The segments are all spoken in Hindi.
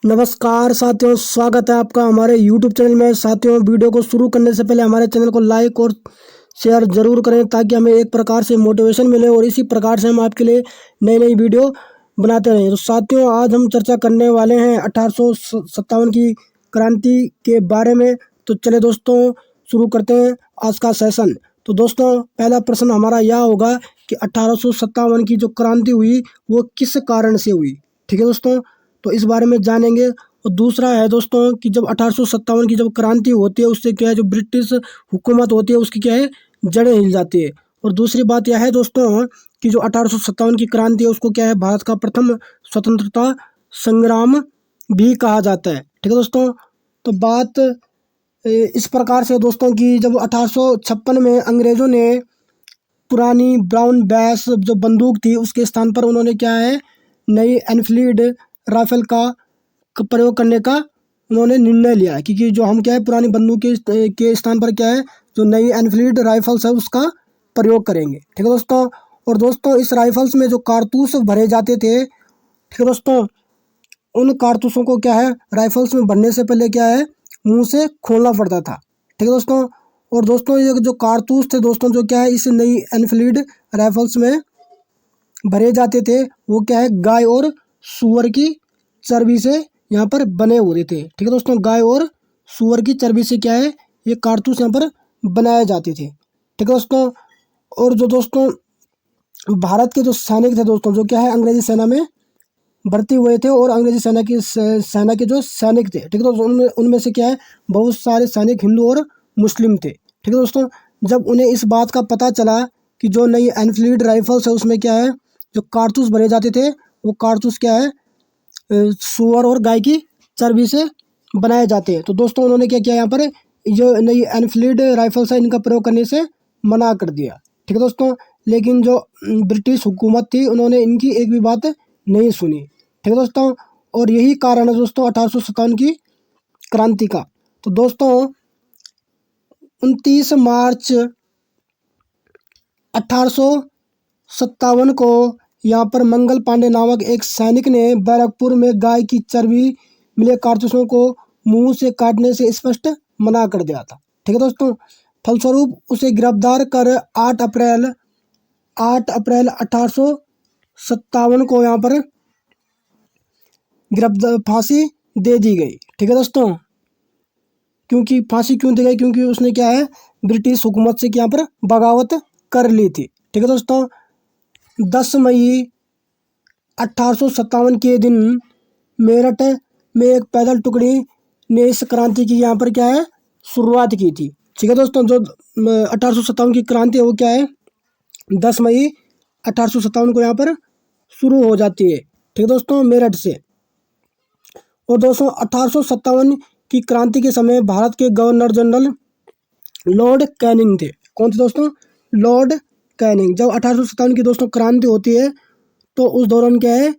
नमस्कार साथियों, स्वागत है आपका हमारे YouTube चैनल में। साथियों, वीडियो को शुरू करने से पहले हमारे चैनल को लाइक और शेयर ज़रूर करें ताकि हमें एक प्रकार से मोटिवेशन मिले और इसी प्रकार से हम आपके लिए नई नई वीडियो बनाते रहें। तो साथियों, आज हम चर्चा करने वाले हैं 1857 की क्रांति के बारे में। तो चले दोस्तों, शुरू करते हैं आज का सेशन। तो दोस्तों, पहला प्रश्न हमारा यह होगा कि 1857 की जो क्रांति हुई वो किस कारण से हुई। ठीक है दोस्तों, तो इस बारे में जानेंगे। और दूसरा है दोस्तों कि जब 1857 की जब क्रांति होती है उससे क्या है, जो ब्रिटिश हुकूमत होती है उसकी क्या है, जड़ें हिल जाती है। और दूसरी बात यह है दोस्तों कि जो 1857 की क्रांति है उसको क्या है, भारत का प्रथम स्वतंत्रता संग्राम भी कहा जाता है। ठीक है दोस्तों, तो बात इस प्रकार से दोस्तों कि जब 1856 में अंग्रेज़ों ने पुरानी ब्राउन बैस जो बंदूक थी उसके स्थान पर उन्होंने क्या है, नई एनफील्ड राइफल का प्रयोग करने का उन्होंने निर्णय लिया है। क्योंकि जो हम क्या है, पुरानी बंदूक के स्थान पर क्या है, जो नई एनफील्ड राइफल्स है उसका प्रयोग करेंगे। ठीक है दोस्तों, और दोस्तों इस राइफल्स में जो कारतूस भरे जाते थे, ठीक है दोस्तों, उन कारतूसों को क्या है, राइफल्स में भरने से पहले क्या है, मुंह से खोलना पड़ता था। ठीक है दोस्तों, और दोस्तों ये जो कारतूस थे दोस्तों, जो क्या है इस नई एनफील्ड राइफल्स में भरे जाते थे, वो क्या है, गाय और सूअर की चर्बी से यहाँ पर बने हुए थे। ठीक है दोस्तों, गाय और सूअर की चर्बी से क्या है, ये कारतूस यहाँ पर बनाए जाते थे। ठीक है दोस्तों, और जो दोस्तों भारत के जो सैनिक थे दोस्तों, जो क्या है अंग्रेजी सेना में भर्ती हुए थे और अंग्रेजी सेना के जो सैनिक थे, ठीक है दोस्तों, उनमें उनमें से क्या है, बहुत सारे सैनिक हिंदू और मुस्लिम थे। ठीक है दोस्तों, जब उन्हें इस बात का पता चला कि जो नई एनफील्ड राइफल्स है उसमें क्या है, जो कारतूस भरे जाते थे वो कारतूस क्या है, सूअर और गाय की चर्बी से बनाए जाते हैं। तो दोस्तों उन्होंने क्या किया, यहाँ पर जो नई एनफील्ड राइफल्स है इनका प्रयोग करने से मना कर दिया। ठीक है दोस्तों, लेकिन जो ब्रिटिश हुकूमत थी उन्होंने इनकी एक भी बात नहीं सुनी। ठीक है दोस्तों, और यही कारण है दोस्तों 1857 की क्रांति का। तो दोस्तों 29 मार्च 1857 को यहाँ पर मंगल पांडे नामक एक सैनिक ने बैरकपुर में गाय की चर्बी मिले कारतूसों को मुंह से काटने से स्पष्ट मना कर दिया था। ठीक है दोस्तों, फलस्वरूप उसे गिरफ्तार कर 8 अप्रैल 1857 को यहाँ पर फांसी दे दी गई। ठीक है दोस्तों, क्योंकि फांसी क्यों दी गई, क्योंकि उसने क्या है, ब्रिटिश हुकूमत से यहाँ पर बगावत कर ली थी। ठीक है दोस्तों, 10 मई 1857 के दिन मेरठ में एक पैदल टुकड़ी ने इस क्रांति की यहाँ पर क्या है, शुरुआत की थी। ठीक है दोस्तों, जो 1857 की क्रांति है वो क्या है, 10 मई 1857 को यहाँ पर शुरू हो जाती है। ठीक है दोस्तों, मेरठ से। और दोस्तों 1857 की क्रांति के समय भारत के गवर्नर जनरल लॉर्ड कैनिंग थे। कौन थे दोस्तों, लॉर्ड कैनिंग। जब 1857 की दोस्तों क्रांति होती है तो उस दौरान क्या है,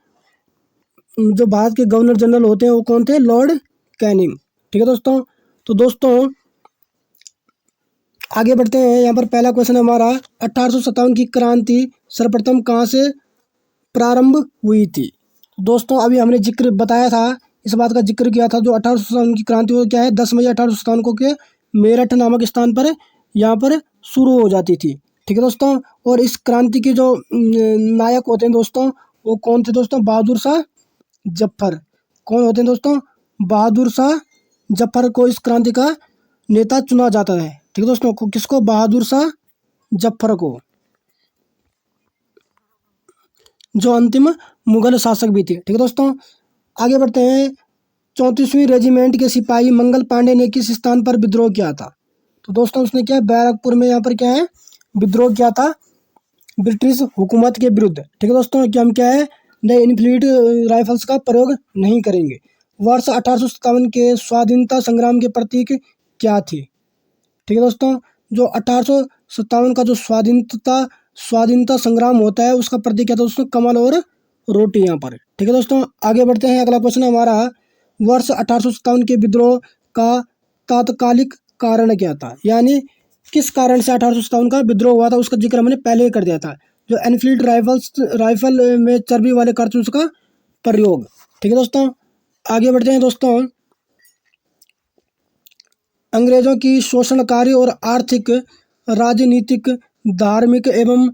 जो भारत के गवर्नर जनरल होते हैं वो कौन थे, लॉर्ड कैनिंग। ठीक है दोस्तों, तो दोस्तों आगे बढ़ते हैं। यहाँ पर पहला क्वेश्चन है हमारा, 1857 की क्रांति सर्वप्रथम कहाँ से प्रारंभ हुई थी। दोस्तों अभी हमने जिक्र बताया था, इस बात का जिक्र किया था, जो 1857 की क्रांति वो क्या है, 10 मई 1857 को के मेरठ नामक स्थान पर यहाँ पर शुरू हो जाती थी। ठीक है दोस्तों, और इस क्रांति के जो नायक होते हैं दोस्तों वो कौन थे दोस्तों, बहादुर शाह जफर। कौन होते हैं दोस्तों, बहादुर शाह जफर को इस क्रांति का नेता चुना जाता है। ठीक है दोस्तों, किसको, बहादुर शाह जफर को, जो अंतिम मुगल शासक भी थे। ठीक है दोस्तों, आगे बढ़ते हैं। 34वीं रेजिमेंट के सिपाही मंगल पांडे ने किस स्थान पर विद्रोह किया था। तो दोस्तों उसने क्या, बैरकपुर में यहाँ पर क्या है, विद्रोह किया था ब्रिटिश हुकूमत के विरुद्ध। ठीक है दोस्तों, कि हम क्या है, नए एनफील्ड राइफल्स का प्रयोग नहीं करेंगे। वर्ष 1857 के स्वाधीनता संग्राम के प्रतीक क्या थी। ठीक है दोस्तों, जो 1857 का जो स्वाधीनता संग्राम होता है उसका प्रतीक क्या था दोस्तों, कमल और रोटी यहाँ पर। ठीक है दोस्तों, आगे बढ़ते हैं। अगला क्वेश्चन है हमारा, वर्ष 1857 के विद्रोह का तात्कालिक कारण क्या था, यानी किस कारण से 1857 का विद्रोह हुआ था उसका जिक्र हमने पहले ही कर दिया था, जो एनफील्ड राइफल में चर्बी वाले कारतूस का प्रयोग। ठीक है दोस्तों, आगे बढ़ते हैं दोस्तों। अंग्रेजों की शोषणकारी और आर्थिक, राजनीतिक, धार्मिक एवं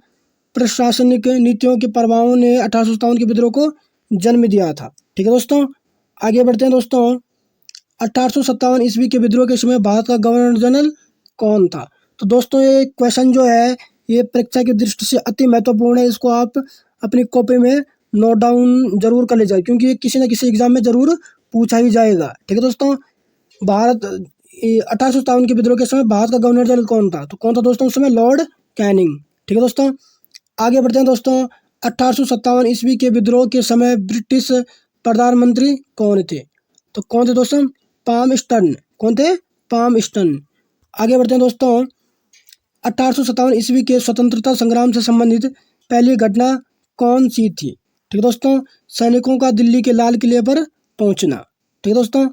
प्रशासनिक नीतियों के प्रभावों ने 1857 के विद्रोह को जन्म दिया था। ठीक है दोस्तों, आगे बढ़ते हैं दोस्तों। 1857 ईस्वी के विद्रोह के समय भारत का गवर्नर जनरल कौन था? तो दोस्तों ये क्वेश्चन जो है ये परीक्षा की दृष्टि से अति महत्वपूर्ण है। इसको आप अपनी कॉपी में नोट डाउन जरूर कर ले जाए, क्योंकि ये किसी न किसी एग्जाम में जरूर पूछा ही जाएगा। ठीक है दोस्तों, भारत 1857 के विद्रोह के समय भारत का गवर्नर जनरल कौन था? तो कौन था दोस्तों उस समय? Lord Canning. ठीक है दोस्तों, आगे बढ़ते हैं दोस्तों। 1857 ईस्वी के विद्रोह के समय ब्रिटिश प्रधानमंत्री कौन थे? तो कौन थे दोस्तों? पामस्टर्न। कौन थे? पामस्टर्न। आगे बढ़ते हैं दोस्तों। 1857 ईस्वी के स्वतंत्रता संग्राम से संबंधित पहली घटना कौन सी थी? ठीक है दोस्तों, सैनिकों का दिल्ली के लाल किले पर पहुंचना। ठीक है दोस्तों,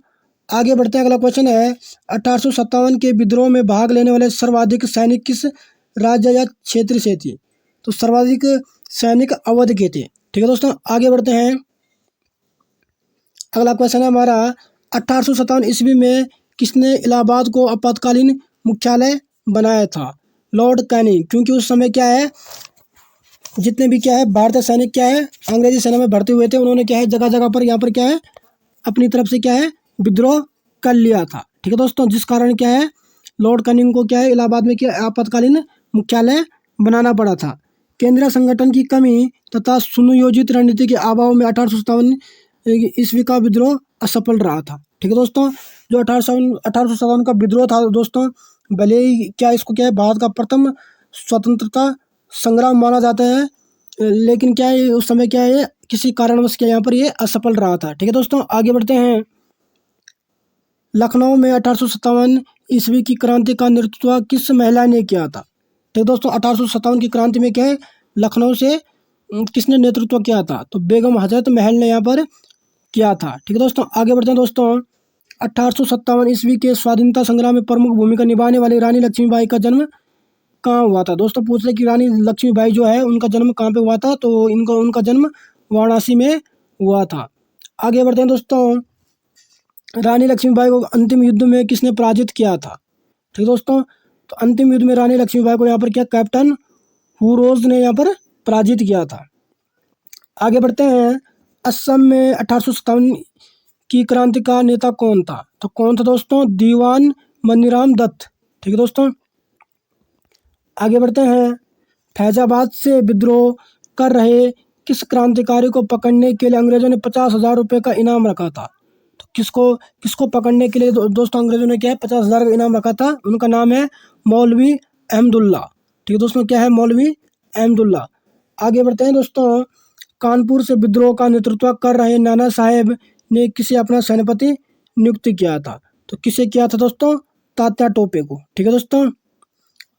आगे बढ़ते हैं। अगला क्वेश्चन है 1857 के विद्रोह में भाग लेने वाले सर्वाधिक सैनिक किस राज्य या क्षेत्र से थे? तो सर्वाधिक सैनिक अवध के थे। ठीक है दोस्तों, आगे बढ़ते हैं। अगला क्वेश्चन है हमारा 1857 ईस्वी में किसने इलाहाबाद को आपातकालीन मुख्यालय बनाया था? Lord Canning. क्योंकि उस समय क्या है, जितने भी क्या है भारतीय सैनिक क्या है अंग्रेजी सेना में भर्ती हुए थे, उन्होंने क्या है जगह जगह पर यहाँ पर क्या है अपनी तरफ से क्या है विद्रोह कर लिया था। ठीक है दोस्तों, जिस कारण क्या है लॉर्ड कैनिंग को क्या है इलाहाबाद में क्या आपातकालीन मुख्यालय बनाना पड़ा था। केंद्रीय संगठन की कमी तथा सुनियोजित रणनीति के अभाव में 1857 ईस्वी का विद्रोह असफल रहा था। ठीक है दोस्तों, जो 1857 का विद्रोह था दोस्तों, भले ही क्या इसको क्या है भारत का प्रथम स्वतंत्रता संग्राम माना जाता है, लेकिन क्या है उस समय क्या है किसी कारणवश क्या यहाँ पर ये असफल रहा था। ठीक है दोस्तों, आगे बढ़ते हैं। लखनऊ में 1857 ईस्वी की क्रांति का नेतृत्व किस महिला ने किया था? ठीक है दोस्तों, 1857 की क्रांति में क्या है लखनऊ से किसने नेतृत्व किया था? तो बेगम हजरत महल ने यहाँ पर किया था। ठीक है दोस्तों, आगे बढ़ते हैं दोस्तों। 1857 ईस्वी के स्वाधीनता संग्राम में प्रमुख भूमिका निभाने वाली रानी लक्ष्मीबाई का जन्म कहाँ हुआ था? दोस्तों पूछ रहे कि रानी लक्ष्मीबाई जो है उनका जन्म कहाँ पे हुआ था? तो उनका जन्म वाराणसी में हुआ था। आगे बढ़ते हैं दोस्तों। रानी लक्ष्मीबाई को अंतिम युद्ध में किसने पराजित किया था? ठीक है दोस्तों, तो अंतिम युद्ध में रानी लक्ष्मीबाई को यहाँ पर क्या कैप्टन हुरोज ने यहाँ पर पराजित किया था। आगे बढ़ते हैं। असम में 1857 की क्रांति का नेता कौन था? तो कौन था दोस्तों? दीवान मनीराम दत्त। ठीक है दोस्तों, आगे बढ़ते हैं। फैजाबाद से विद्रोह कर रहे किस क्रांतिकारी को पकड़ने के लिए अंग्रेजों ने 50,000 रुपये का इनाम रखा था? तो किसको किसको पकड़ने के लिए दोस्तों अंग्रेजों ने क्या है 50,000 का इनाम रखा था? उनका नाम है मौलवी अहमदुल्ला। ठीक है दोस्तों, क्या है? मौलवी अहमदुल्ला। आगे बढ़ते हैं दोस्तों। कानपुर से विद्रोह का नेतृत्व कर रहे नाना साहेब ने किसे अपना सेनापति नियुक्त किया था? तो किसे किया था दोस्तों? तात्या टोपे को। ठीक है दोस्तों,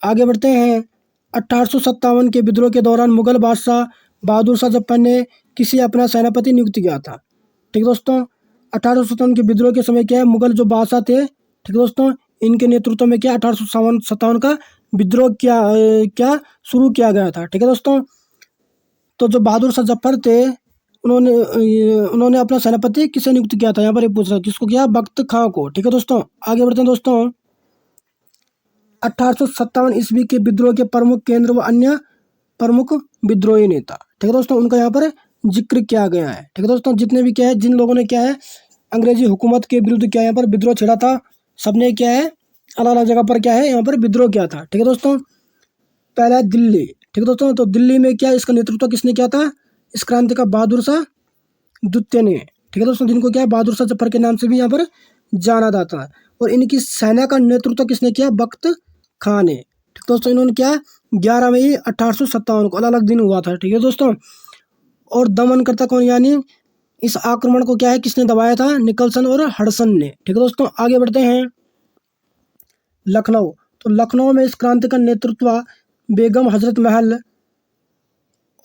आगे बढ़ते हैं। 1857 के विद्रोह के दौरान मुगल बादशाह बहादुर शाह जफर ने किसे अपना सेनापति नियुक्त किया था? ठीक है दोस्तों, 1857 के विद्रोह के समय क्या है मुगल जो बादशाह थे, ठीक है दोस्तों, इनके नेतृत्व में क्या 1857 का विद्रोह क्या शुरू किया गया था। ठीक है दोस्तों, तो जो बहादुर शाह जफर थे उन्होंने अपना सेनापति किसे नियुक्त किया था? यहाँ पर ये पूछ रहा है किसको किया? बख्त खां को। ठीक है दोस्तों, आगे बढ़ते हैं दोस्तों। 1857 ईस्वी के विद्रोह के प्रमुख केंद्र व अन्य प्रमुख विद्रोही नेता, ठीक है दोस्तों, उनका यहाँ पर जिक्र किया गया है। ठीक है दोस्तों, जितने भी क्या है जिन लोगों ने क्या है अंग्रेजी हुकूमत के विरुद्ध क्या यहाँ पर विद्रोह छेड़ा था, सबने क्या है अलग अलग जगह पर क्या है यहाँ पर विद्रोह किया था। ठीक है दोस्तों, पहला है दिल्ली। ठीक है दोस्तों, तो दिल्ली में क्या इसका नेतृत्व किसने किया था? इस क्रांति का बहादुर शाह द्वितीय ने। ठीक है दोस्तों, जिनको क्या है बहादुर शाह जफर के नाम से भी यहाँ पर जाना जाता है। और इनकी सेना का नेतृत्व किसने किया? बख्त खां ने। ठीक दोस्तों, इन्होंने क्या 11 मई 1857 को अलग अलग दिन हुआ था। ठीक है दोस्तों, और दमन करता कौन, यानी इस आक्रमण को क्या है किसने दबाया था? निकलसन और हडसन ने। ठीक है दोस्तों, आगे बढ़ते हैं। लखनऊ, तो लखनऊ में इस क्रांति का नेतृत्व बेगम हजरत महल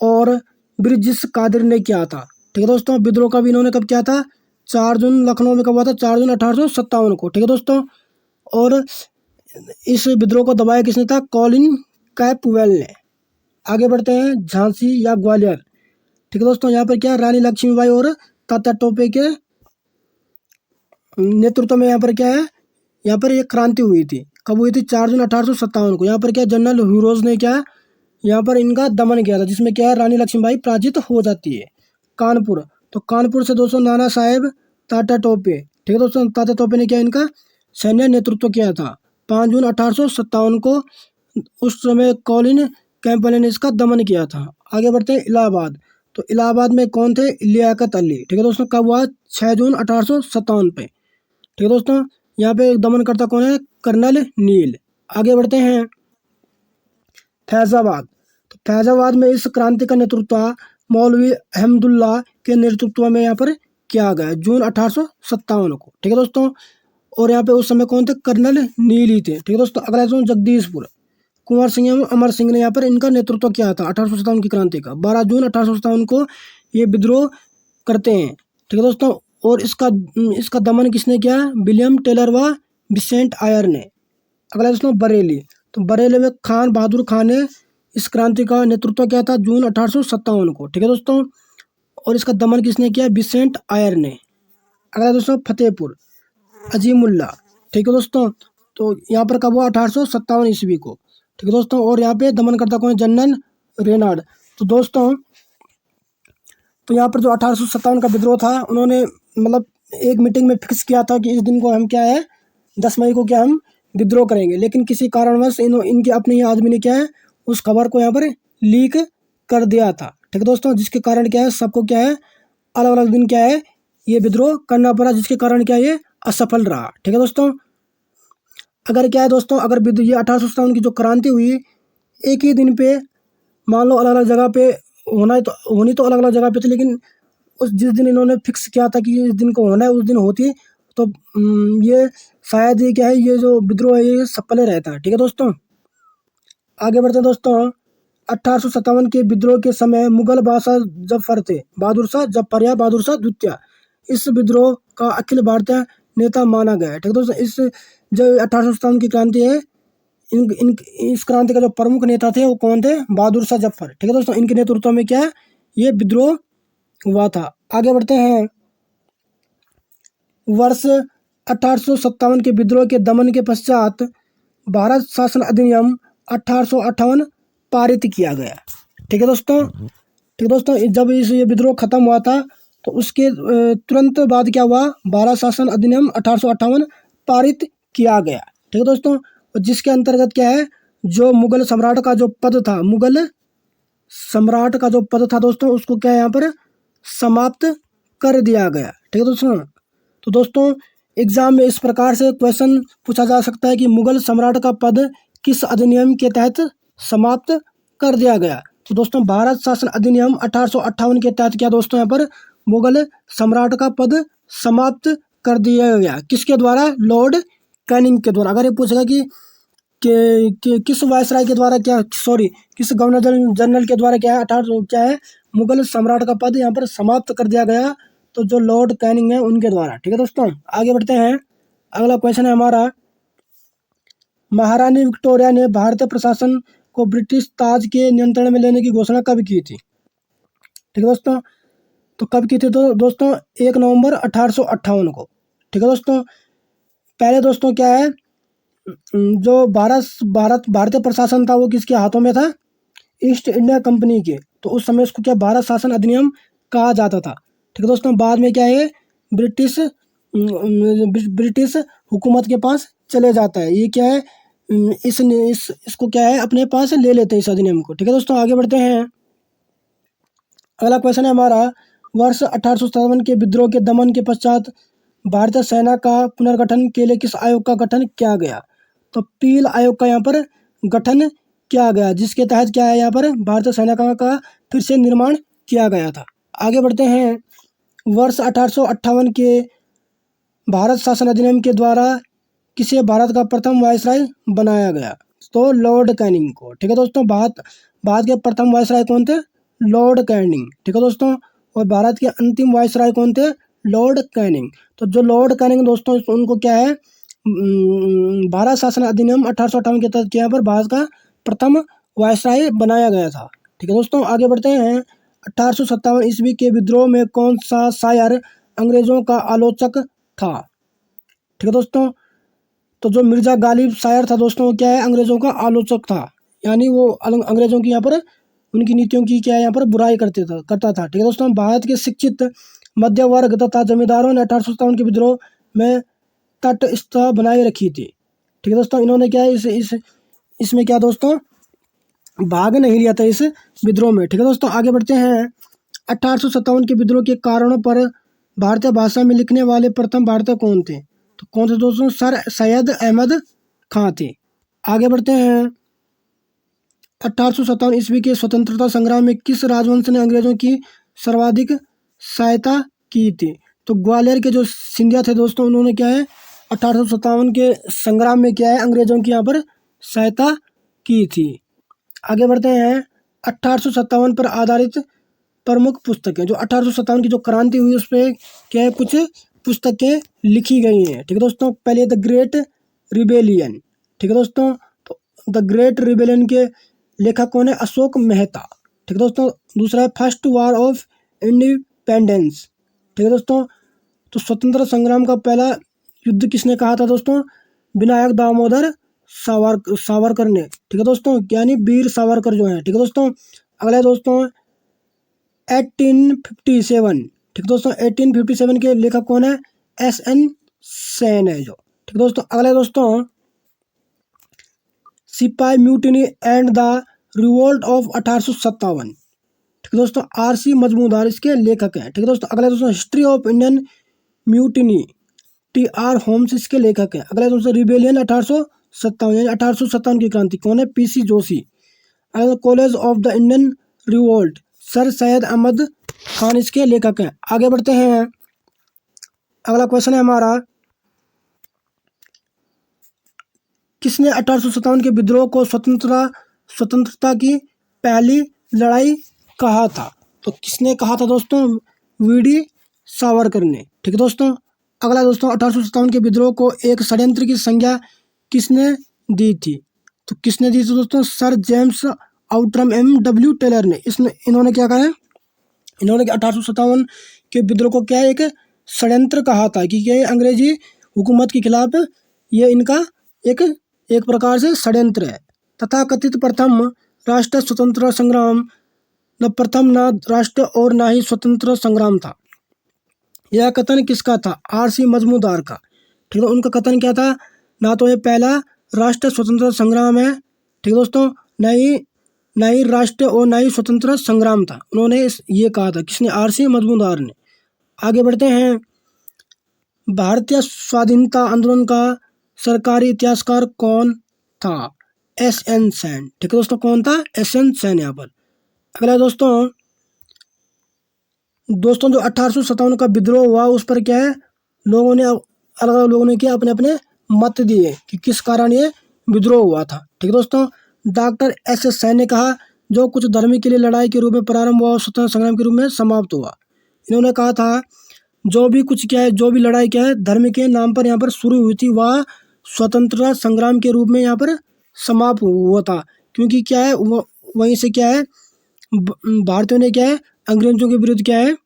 और ब्रिजिस कादिर ने किया था। ठीक है दोस्तों, विद्रोह का भी इन्होंने कब किया था? 4 जून लखनऊ में कब हुआ था? 4 जून 1857 को। ठीक है दोस्तों, और इस विद्रोह को दबाया किसने था? कॉलिन कैपवेल ने। आगे बढ़ते हैं। झांसी या ग्वालियर, ठीक है दोस्तों, यहाँ पर क्या रानी लक्ष्मीबाई और तात्या टोपे के नेतृत्व में यहाँ पर क्या है, यहाँ पर एक क्रांति हुई थी। कब हुई थी? 4 जून 1857 को। यहाँ पर क्या जनरल ह्यूरोज ने क्या यहाँ पर इनका दमन किया था, जिसमें क्या है रानी लक्ष्मीबाई पराजित हो जाती है। कानपुर, तो कानपुर से दोस्तों नाना साहेब टाटा टोपे, ठीक है दोस्तों, टाटा टोपे ने क्या इनका सैन्य नेतृत्व किया था 5 जून 1857 को। उस समय कॉलिन कैंपबेल ने इसका दमन किया था। आगे बढ़ते हैं इलाहाबाद, तो इलाहाबाद में कौन थे? लियाकत अली, ठीक है दोस्तों। कब हुआ? 6 जून 1857 पे, ठीक है दोस्तों। यहाँ पे दमनकर्ता कौन है? कर्नल नील। आगे बढ़ते हैं फैजाबाद, तो फैजाबाद में इस क्रांति का नेतृत्व मौलवी अहमदुल्ला के नेतृत्व में यहाँ पर किया गया जून 1857 को, ठीक है दोस्तों। और यहाँ पे उस समय कौन थे? कर्नल नील ही थे, ठीक है दोस्तों। अगला दोस्तों जगदीशपुर, कुंवर सिंह एवं अमर सिंह ने यहाँ पर इनका नेतृत्व किया था 1857 की क्रांति का। 12 जून 1857 को ये विद्रोह करते हैं, ठीक है दोस्तों। और इसका दमन किसने किया? विलियम टेलर व विसेंट आयर ने। अगला दोस्तों बरेली, तो बरेली में खान बहादुर खान ने इस क्रांति का नेतृत्व किया था जून 1857 को, ठीक है दोस्तों। और इसका दमन किसने किया? विसेंट आयर ने। अगला दोस्तों फतेहपुर, अजीमुल्ला, ठीक है दोस्तों। तो यहाँ पर कब हुआ? 1857 ईस्वी को, ठीक है दोस्तों। और यहाँ पे दमनकर्ता कौन है? General Renaud. तो दोस्तों तो यहाँ पर जो 1857 का विद्रोह था, उन्होंने मतलब एक मीटिंग में फिक्स किया था कि इस दिन को हम क्या है 10 मई को क्या हम विद्रोह करेंगे। लेकिन किसी कारणवश इनके अपने ही आदमी ने क्या है उस खबर को यहाँ पर लीक कर दिया था, ठीक है दोस्तों। जिसके कारण क्या है सबको क्या है अलग अलग दिन क्या है ये विद्रोह करना पड़ा, जिसके कारण क्या ये असफल रहा, ठीक है दोस्तों। अगर क्या है दोस्तों, अगर ये 1857 की जो क्रांति हुई एक ही दिन पे, मान लो अलग अलग जगह पे होनी तो अलग अलग जगह पे थी, लेकिन उस जिस दिन इन्होंने फिक्स किया था कि इस दिन को होना है उस दिन होती, तो ये शायद ये क्या है ये जो विद्रोह है ये सफल रहता है, ठीक है दोस्तों। आगे बढ़ते हैं दोस्तों। 1857 के विद्रोह के समय मुगल बादशाह जफर थे, बहादुर शाह जफर या बहादुर शाह द्वितीय, इस विद्रोह का अखिल भारतीय नेता माना गया है, ठीक है दोस्तों। इस जो 1857 की क्रांति है इस क्रांति का जो प्रमुख नेता थे वो कौन थे? बहादुर शाह जफर, ठीक है दोस्तों। इनके नेतृत्व में क्या है ये विद्रोह हुआ था। आगे बढ़ते हैं। वर्ष 1857 के विद्रोह के दमन के पश्चात भारत शासन अधिनियम 1858 पारित किया गया, ठीक है दोस्तों। ठीक है दोस्तों, जब ये विद्रोह खत्म हुआ था तो उसके तुरंत बाद क्या हुआ? भारत शासन अधिनियम 1858 पारित किया गया, ठीक है दोस्तों। और जिसके अंतर्गत क्या है जो मुगल सम्राट का जो पद था, मुगल सम्राट का जो पद था दोस्तों, उसको क्या है यहाँ पर समाप्त कर दिया गया, ठीक है दोस्तों। तो दोस्तों एग्जाम में इस प्रकार से क्वेश्चन पूछा जा सकता है कि मुगल सम्राट का पद किस अधिनियम के तहत समाप्त कर दिया गया? तो दोस्तों भारत शासन अधिनियम 1858 के तहत क्या दोस्तों यहाँ पर मुगल सम्राट का पद समाप्त कर दिया गया। किसके द्वारा? लॉर्ड कैनिंग के द्वारा। अगर ये पूछेगा कि किस वायसराय के द्वारा क्या किस गवर्नर जनरल के द्वारा क्या है 18 क्या है मुगल सम्राट का पद यहाँ पर समाप्त कर दिया गया, तो जो लॉर्ड कैनिंग है उनके द्वारा, ठीक है दोस्तों। आगे बढ़ते हैं। अगला क्वेश्चन है हमारा, महारानी विक्टोरिया ने भारतीय प्रशासन को ब्रिटिश ताज के नियंत्रण में लेने की घोषणा कब की थी? ठीक है दोस्तों, तो कब की थी? तो दोस्तों 1 नवंबर 1858 को, ठीक है दोस्तों। पहले दोस्तों क्या है जो भारतीय प्रशासन था वो किसके हाथों में था? ईस्ट इंडिया कंपनी के। तो उस समय उसको क्या भारत शासन अधिनियम कहा जाता था, ठीक है दोस्तों। बाद में क्या है ब्रिटिश हुकूमत के पास चले जाता है। ये क्या है इसको क्या है अपने पास ले लेते हैं इस अधिनियम को, ठीक है दोस्तों। आगे बढ़ते हैं। अगला क्वेश्चन है हमारा, वर्ष 1857 के विद्रोह के दमन के पश्चात भारतीय सेना का पुनर्गठन के लिए किस आयोग का गठन किया गया? तो पील आयोग का यहाँ पर गठन किया गया, जिसके तहत क्या है यहाँ पर भारतीय सेना का फिर से निर्माण किया गया था। आगे बढ़ते हैं। वर्ष 1858 के भारत शासन अधिनियम के द्वारा किसे भारत का प्रथम वायसराय बनाया गया? तो लॉर्ड कैनिंग को, ठीक है दोस्तों। भारत के प्रथम वायसराय कौन थे? लॉर्ड कैनिंग, ठीक है दोस्तों। और भारत के अंतिम वायसराय कौन थे? Lord Canning. तो जो लॉर्ड कैनिंग दोस्तों उनको क्या है भारत शासन अधिनियम 1858 के तहत यहाँ पर भारत का प्रथम वायसराय बनाया गया था, ठीक है दोस्तों। आगे बढ़ते हैं। 1857 ईस्वी के विद्रोह में कौन सा शायर अंग्रेजों का आलोचक था? ठीक है दोस्तों। तो जो मिर्जा गालिब शायर था दोस्तों, वो क्या है, अंग्रेजों का आलोचक था, यानी वो अंग्रेजों की यहाँ पर उनकी नीतियों की क्या है यहाँ पर बुराई करता था। ठीक है दोस्तों। भारत के शिक्षित मध्य वर्ग तथा जमींदारों ने 1857 के विद्रोह में तटस्थता बनाए रखी थी। ठीक है दोस्तों। इन्होंने क्या है इसमें क्या दोस्तों भाग नहीं लिया था इस विद्रोह में। ठीक है दोस्तों। आगे बढ़ते हैं। 1857 के विद्रोह के कारणों पर भारतीय भाषा में लिखने वाले प्रथम भारतीय कौन थे? तो कौन थे दोस्तों? सर सैयद अहमद खां थे। आगे बढ़ते हैं। 1857 ईस्वी के स्वतंत्रता संग्राम में किस राजवंश ने अंग्रेजों की सर्वाधिक सहायता की थी? तो ग्वालियर के जो सिंधिया थे दोस्तों, उन्होंने क्या है 1857 के संग्राम में क्या है अंग्रेजों की यहाँ पर सहायता की थी। आगे बढ़ते हैं। 1857 पर आधारित प्रमुख पुस्तकें, जो 1857 की जो क्रांति हुई उस पर क्या है कुछ पुस्तकें लिखी गई हैं। ठीक है दोस्तों। पहले द ग्रेट रिबेलियन। ठीक है दोस्तों। तो द ग्रेट रिबेलियन के लेखक कौन है? अशोक मेहता। ठीक है दोस्तों। दूसरा है फर्स्ट वॉर ऑफ इंडिपेंडेंस। ठीक है दोस्तों। तो स्वतंत्र संग्राम का पहला युद्ध किसने कहा था दोस्तों? विनायक दामोदर सावरकर ने। ठीक है दोस्तों, यानी वीर सावरकर जो है। ठीक है दोस्तों। अगला दोस्तों 1857। ठीक है दोस्तों। 1857 के लेखक कौन है? SN सेन है जो। ठीक है दोस्तों। अगला दोस्तों सिपाही mutiny and the revolt of 1857। ठीक है दोस्तों। RC मजमूदार इसके लेखक हैं। ठीक है दोस्तों। अगला दोस्तों history of Indian mutiny TR Holmes इसके लेखक हैं। अगला दोस्तों रिबेलियन 1857, यानी 1857 की क्रांति कौन है? PC जोशी। अगला college of the Indian revolt sir Syed Ahmad Khan इसके लेखक हैं। आगे बढ़ते हैं। अगला क्वेश्चन है हमारा, किसने 1857 के विद्रोह को स्वतंत्रता की पहली लड़ाई कहा था? तो किसने कहा था दोस्तों? VD सावरकर ने। ठीक है दोस्तों। अगला दोस्तों 1857 के विद्रोह को एक षड्यंत्र की संज्ञा किसने दी थी? तो किसने दी थी दोस्तों? Sir James Outram MW Taylor ने। इन्होंने क्या कहा है? इन्होंने 1857 के विद्रोह को क्या है एक षड्यंत्र कहा था कि ये अंग्रेजी हुकूमत के खिलाफ ये इनका एक प्रकार से षड्यंत्र है। तथा कथित प्रथम राष्ट्रीय स्वतंत्रता संग्राम न प्रथम न राष्ट्रीय और न ही स्वतंत्र संग्राम था। यह कथन किसका था? RC मजमूदार का। ठीक है। उनका कथन क्या था? ना तो ये पहला राष्ट्रीय स्वतंत्रता संग्राम है, ठीक है दोस्तों, न ही राष्ट्रीय और न ही स्वतंत्र संग्राम था। उन्होंने ये कहा था। किसने? RC मजमूदार ने। आगे बढ़ते हैं। भारतीय स्वाधीनता आंदोलन का सरकारी इतिहासकार कौन था? SN सेन। ठीक है दोस्तों। कौन था? SN सेन यहाँ पर। अगला दोस्तों जो 1857 का विद्रोह हुआ उस पर क्या है लोगों ने अलग अलग लोगों ने क्या अपने अपने मत दिए कि किस कारण ये विद्रोह हुआ था। ठीक है दोस्तों। डॉक्टर SS सेन ने कहा, जो कुछ धर्म के लिए लड़ाई के रूप में प्रारंभ हुआ स्वतंत्रता संग्राम के रूप में समाप्त हुआ। इन्होंने कहा था जो भी लड़ाई क्या है धर्म के नाम पर यहाँ पर शुरू हुई थी वह स्वतंत्रता संग्राम के रूप में यहाँ पर समाप्त हुआ था, क्योंकि क्या है वहीं से क्या है भारतीयों ने क्या है अंग्रेजों के विरुद्ध क्या है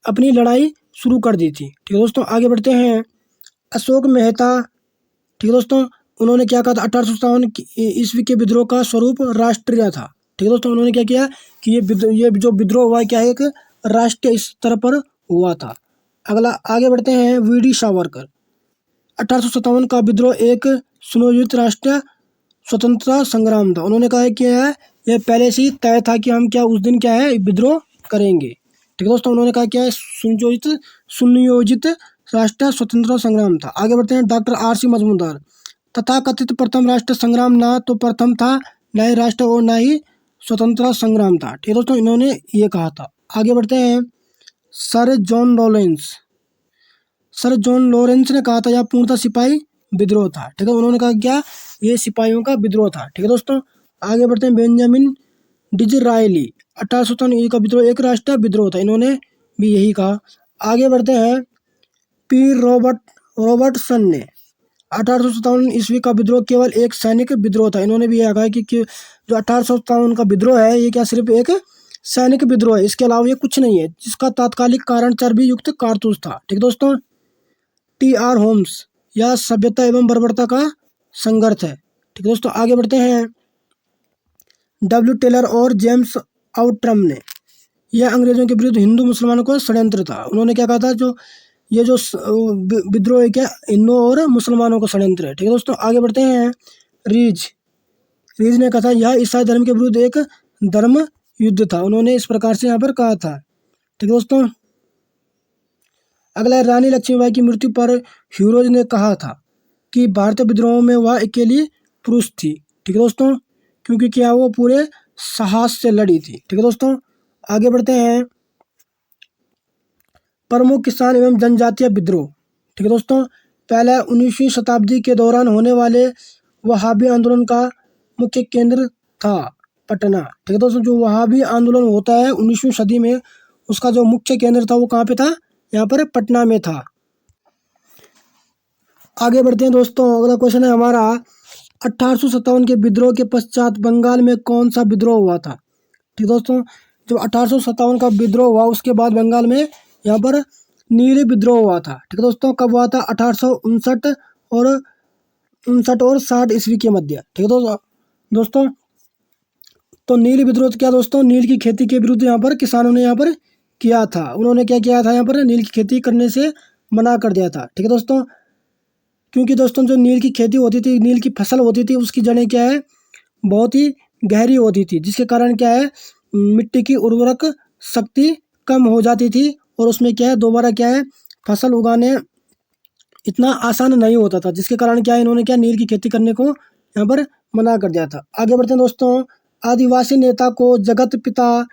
अपनी लड़ाई शुरू कर दी थी। ठीक है दोस्तों। आगे बढ़ते हैं। अशोक मेहता, ठीक है दोस्तों, उन्होंने क्या कहा था? 1857 ईस्वी के विद्रोह का स्वरूप राष्ट्रीय था। ठीक है दोस्तों। उन्होंने क्या किया कि ये जो विद्रोह हुआ क्या है एक राष्ट्रीय स्तर पर हुआ था। अगला आगे बढ़ते हैं। VD सावरकर। 1857 का विद्रोह एक सुनियोजित राष्ट्रीय स्वतंत्रता संग्राम था। उन्होंने कहा कि यह पहले से ही तय था कि हम क्या उस दिन क्या है विद्रोह करेंगे। ठीक है दोस्तों। उन्होंने कहा क्या है सुनियोजित राष्ट्रीय स्वतंत्रता संग्राम था। आगे बढ़ते हैं। Doctor RC Majumdar. तथा कथित प्रथम राष्ट्रीय संग्राम ना तो प्रथम था न ही राष्ट्रीय और न ही स्वतंत्रता संग्राम था। ठीक है दोस्तों। इन्होंने ये कहा था। आगे बढ़ते हैं। सर जॉन लॉरेंस ने कहा था यह पूर्णतः सिपाही विद्रोह था। ठीक है। उन्होंने कहा क्या ये सिपाहियों का विद्रोह था। ठीक है दोस्तों। आगे बढ़ते हैं। Benjamin Disraeli. 1857 का विद्रोह एक राष्ट्रीय विद्रोह था। इन्होंने भी यही कहा। आगे बढ़ते हैं। P रॉबर्टसन ने 1857 ईस्वी का विद्रोह केवल एक सैनिक विद्रोह था। इन्होंने भी यह कहा कि जो 1857 का विद्रोह है ये क्या सिर्फ एक सैनिक विद्रोह है, इसके अलावा ये कुछ नहीं है, जिसका तात्कालिक कारण चर्बी युक्त कारतूस था। ठीक दोस्तों। टी.आर. होम्स या सभ्यता एवं बर्बरता का संघर्ष है। ठीक है दोस्तों, आगे बढ़ते हैं। डब्ल्यू टेलर और जेम्स आउट्रम ने, यह अंग्रेजों के विरुद्ध हिंदू मुसलमानों का षड्यंत्र था। उन्होंने क्या कहा था, जो ये जो विद्रोह है क्या हिंदुओं और मुसलमानों का षड्यंत्र है। ठीक है दोस्तों, आगे बढ़ते हैं। रीज रीज ने कहा था यह ईसाई धर्म के विरुद्ध एक धर्म युद्ध था। उन्होंने इस प्रकार से यहाँ पर कहा था। ठीक है दोस्तों, अगला रानी लक्ष्मीबाई की मृत्यु पर ह्यूरोज ने कहा था कि भारतीय विद्रोह में वह अकेली पुरुष थी। ठीक है दोस्तों, क्योंकि क्या वो पूरे साहस से लड़ी थी। ठीक है दोस्तों, आगे बढ़ते हैं। प्रमुख किसान एवं जनजातीय विद्रोह। ठीक है दोस्तों, पहले 19वीं शताब्दी के दौरान होने वाले वहाबी आंदोलन का मुख्य केंद्र था पटना। ठीक है दोस्तों, जो वहाबी आंदोलन होता है 19वीं सदी में, उसका जो मुख्य केंद्र था वो कहाँ पे था, यहाँ पर पटना में था। आगे बढ़ते हैं दोस्तों, अगला क्वेश्चन है हमारा 1857 के विद्रोह के पश्चात बंगाल में कौन सा विद्रोह हुआ था। ठीक दोस्तों, जब 1857 का विद्रोह हुआ उसके बाद बंगाल में यहाँ पर नील विद्रोह हुआ था। ठीक है दोस्तों, कब हुआ था, 1859 और 60 ईस्वी के मध्य। ठीक है दोस्तों, तो नील विद्रोह क्या दोस्तों, नील की खेती के विरुद्ध यहाँ पर किसानों ने यहाँ पर किया था। उन्होंने क्या किया था, यहाँ पर नील की खेती करने से मना कर दिया था। ठीक है दोस्तों, क्योंकि दोस्तों जो नील की खेती होती थी, नील की फसल होती थी, उसकी जड़ें क्या है, बहुत ही गहरी होती थी, जिसके कारण क्या है, मिट्टी की उर्वरक शक्ति कम हो जाती थी और उसमें क्या है, दोबारा क्या है, फसल उगाने इतना आसान नहीं होता था, जिसके कारण क्या है, इन्होंने क्या नील की खेती करने को यहाँ पर मना कर दिया था। आगे बढ़ते हैं दोस्तों। आदिवासी नेता को जगत पिता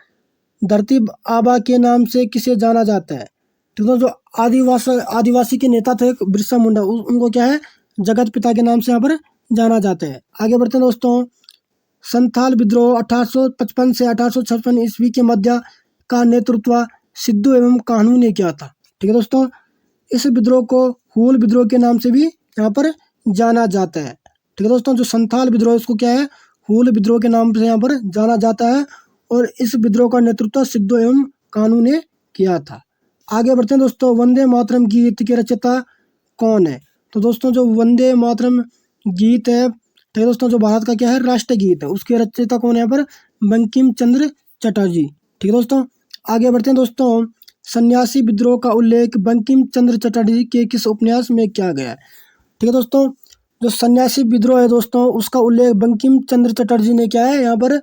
धरती आबा के नाम से किसे जाना जाता है। ठीक है, जो आदिवासी के नेता थे बिरसा मुंडा, उनको क्या है, जगत पिता के नाम से यहाँ पर जाना जाता है। आगे बढ़ते हैं दोस्तों। संथाल विद्रोह 1855 से 1856 ईस्वी के मध्य का नेतृत्व सिद्धू एवं कान्हू ने किया था। ठीक है दोस्तों, इस विद्रोह को हूल विद्रोह के नाम से भी यहाँ पर जाना जाता है। ठीक है दोस्तों, जो संथाल विद्रोह इसको क्या है, हूल विद्रोह के नाम से यहाँ पर जाना जाता है और इस विद्रोह का नेतृत्व सिद्धू एवं कान्हू ने किया था। आगे बढ़ते हैं दोस्तों। वंदे मातरम गीत के रचयिता कौन है। तो दोस्तों जो वंदे मातरम गीत है, ठीक है दोस्तों, जो भारत का क्या है, राष्ट्रीय गीत है, उसके रचयिता कौन है यहाँ पर, बंकिम चंद्र चटर्जी। ठीक है दोस्तों, आगे बढ़ते हैं दोस्तों। सन्यासी विद्रोह का उल्लेख बंकिम चंद्र चटर्जी के किस उपन्यास में किया गया है। ठीक है दोस्तों, जो सन्यासी विद्रोह है दोस्तों, उसका उल्लेख बंकिम चंद्र चटर्जी ने क्या है, यहाँ पर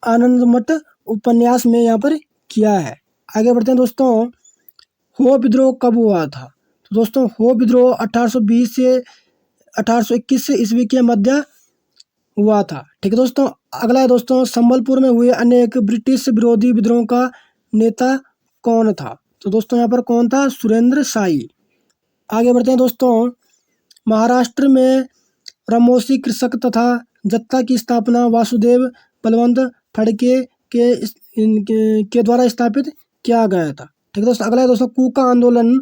आनंदमठ उपन्यास में यहाँ पर किया है। आगे बढ़ते हैं दोस्तों। हो विद्रोह कब हुआ था। तो दोस्तों हो विद्रोह 1820 से 1821 ईस्वी के मध्य हुआ था। ठीक है दोस्तों, अगला है दोस्तों। संबलपुर में हुए अनेक ब्रिटिश विरोधी विद्रोह का नेता कौन था। तो दोस्तों यहाँ पर कौन था, सुरेंद्र शाही। आगे बढ़ते हैं दोस्तों। महाराष्ट्र में रमोसी कृषक तथा जत्था की स्थापना वासुदेव बलवंत फड़के के द्वारा स्थापित किया गया था। ठीक है दोस्तों, अगला है दोस्तों। कूका आंदोलन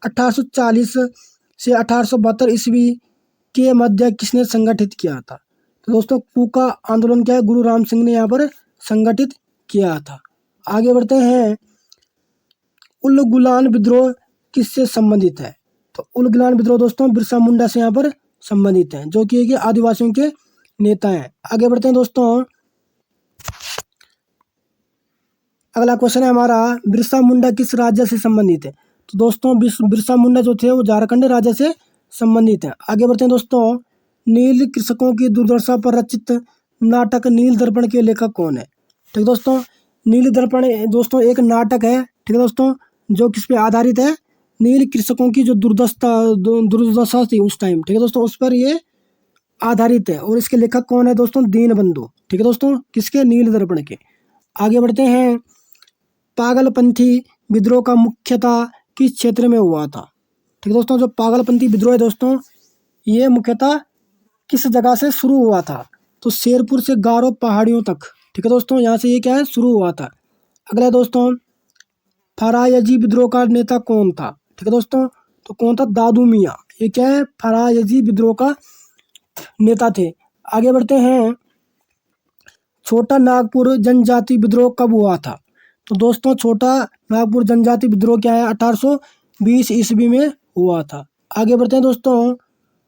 1840 से 1872 ईस्वी के मध्य किसने संगठित किया था। तो दोस्तों कूका आंदोलन क्या है, गुरु राम सिंह ने यहाँ पर संगठित किया था। आगे बढ़ते हैं। उलगुलान विद्रोह किससे संबंधित है। तो उलगुलान विद्रोह दोस्तों बिरसा मुंडा से यहाँ पर संबंधित है, जो कि आदिवासियों के नेता हैं। आगे बढ़ते हैं दोस्तों। अगला क्वेश्चन है हमारा, बिरसा मुंडा किस राज्य से संबंधित है। तो दोस्तों बिरसा मुंडा जो थे वो झारखंड राज्य से संबंधित है। आगे बढ़ते हैं दोस्तों। नील कृषकों की दुर्दशा पर रचित नाटक नील दर्पण के लेखक कौन है। ठीक दोस्तों, नील दर्पण दोस्तों एक नाटक है, ठीक है दोस्तों, जो किस पे आधारित है, नील कृषकों की जो दुर्दशा थी उस टाइम, ठीक है दोस्तों, उस पर ये आधारित है। और इसके लेखक कौन है दोस्तों, दीनबंधु। ठीक है दोस्तों, किसके, नील दर्पण के। आगे बढ़ते हैं। पागलपंथी विद्रोह का मुख्यतः किस क्षेत्र में हुआ था। ठीक है दोस्तों, जो पागलपंथी विद्रोह है दोस्तों, ये मुख्यतः किस जगह से शुरू हुआ था। तो शेरपुर से गारो पहाड़ियों तक, ठीक है दोस्तों, यहाँ से ये क्या है, शुरू हुआ था। अगला दोस्तों, फरायजी विद्रोह का नेता कौन था। ठीक है दोस्तों, तो कौन था, दादू मियाँ। ये क्या है, फरायजी विद्रोह का नेता थे। आगे बढ़ते हैं। छोटा नागपुर जनजाति विद्रोह कब हुआ था। तो दोस्तों छोटा नागपुर जनजाति विद्रोह क्या है, 1820 ईस्वी में हुआ था। आगे बढ़ते हैं दोस्तों।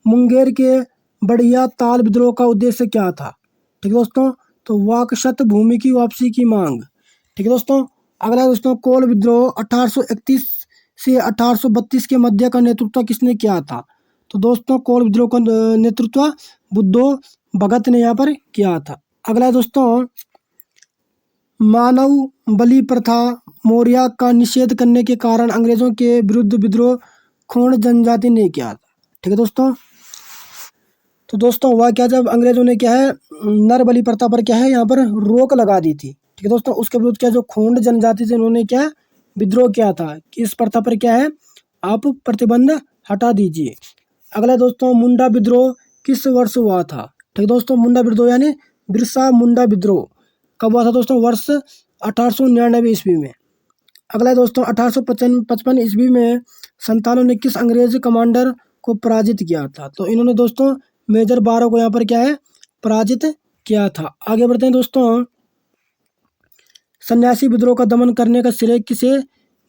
मुंगेर के बढ़िया ताल विद्रोह का उद्देश्य क्या था? ठीक है दोस्तों, तो वाकशत भूमि की वापसी की मांग। ठीक है दोस्तों। अगला है दोस्तों, कोल विद्रोह 1831 से 1832 के मध्य का नेतृत्व किसने किया था? तो दोस्तों कोल विद्रोह का नेतृत्व बुद्धो भगत ने यहाँ पर किया था। अगला है दोस्तों, मानव बलि प्रथा मौर्य का निषेध करने के कारण अंग्रेजों के विरुद्ध विद्रोह खोंड जनजाति ने किया था। ठीक है दोस्तों। तो दोस्तों हुआ क्या, जब अंग्रेजों ने क्या है नर बलि प्रथा पर क्या है यहाँ पर रोक लगा दी थी। ठीक है दोस्तों, उसके विरुद्ध क्या जो खोंड जनजाति से उन्होंने क्या विद्रोह किया था कि इस प्रथा पर क्या है आप प्रतिबंध हटा दीजिए। अगला दोस्तों, मुंडा विद्रोह किस वर्ष हुआ था? ठीक है दोस्तों, मुंडा विद्रोह यानी बिरसा मुंडा विद्रोह कब हुआ था दोस्तों? वर्ष 1899 ईस्वी में। अगला है दोस्तों, 1855 ईस्वी में संतानों ने किस अंग्रेज कमांडर को पराजित किया था? तो इन्होंने दोस्तों मेजर बारो को यहाँ पर क्या है पराजित किया था। आगे बढ़ते हैं दोस्तों। सन्यासी विद्रोह का दमन करने का श्रेय किसे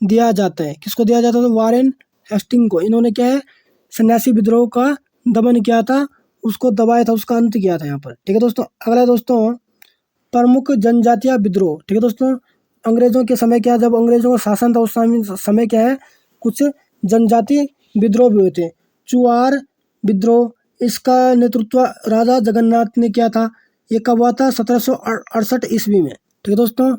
दिया जाता है? किसको दिया जाता है? तो वारेन हेस्टिंग को। इन्होंने क्या है सन्यासी विद्रोह का दमन किया था, उसको दबाया था, उसका अंत किया था यहाँ पर। ठीक है दोस्तों। अगला है दोस्तों, प्रमुख जनजातीय विद्रोह। ठीक है दोस्तों, अंग्रेजों के समय क्या जब अंग्रेजों का शासन था उस समय क्या है कुछ जनजाति विद्रोह भी हुए थे। चुआर विद्रोह, इसका नेतृत्व राजा जगन्नाथ ने किया था। ये कब हुआ था? 1768 ईस्वी में। ठीक है दोस्तों।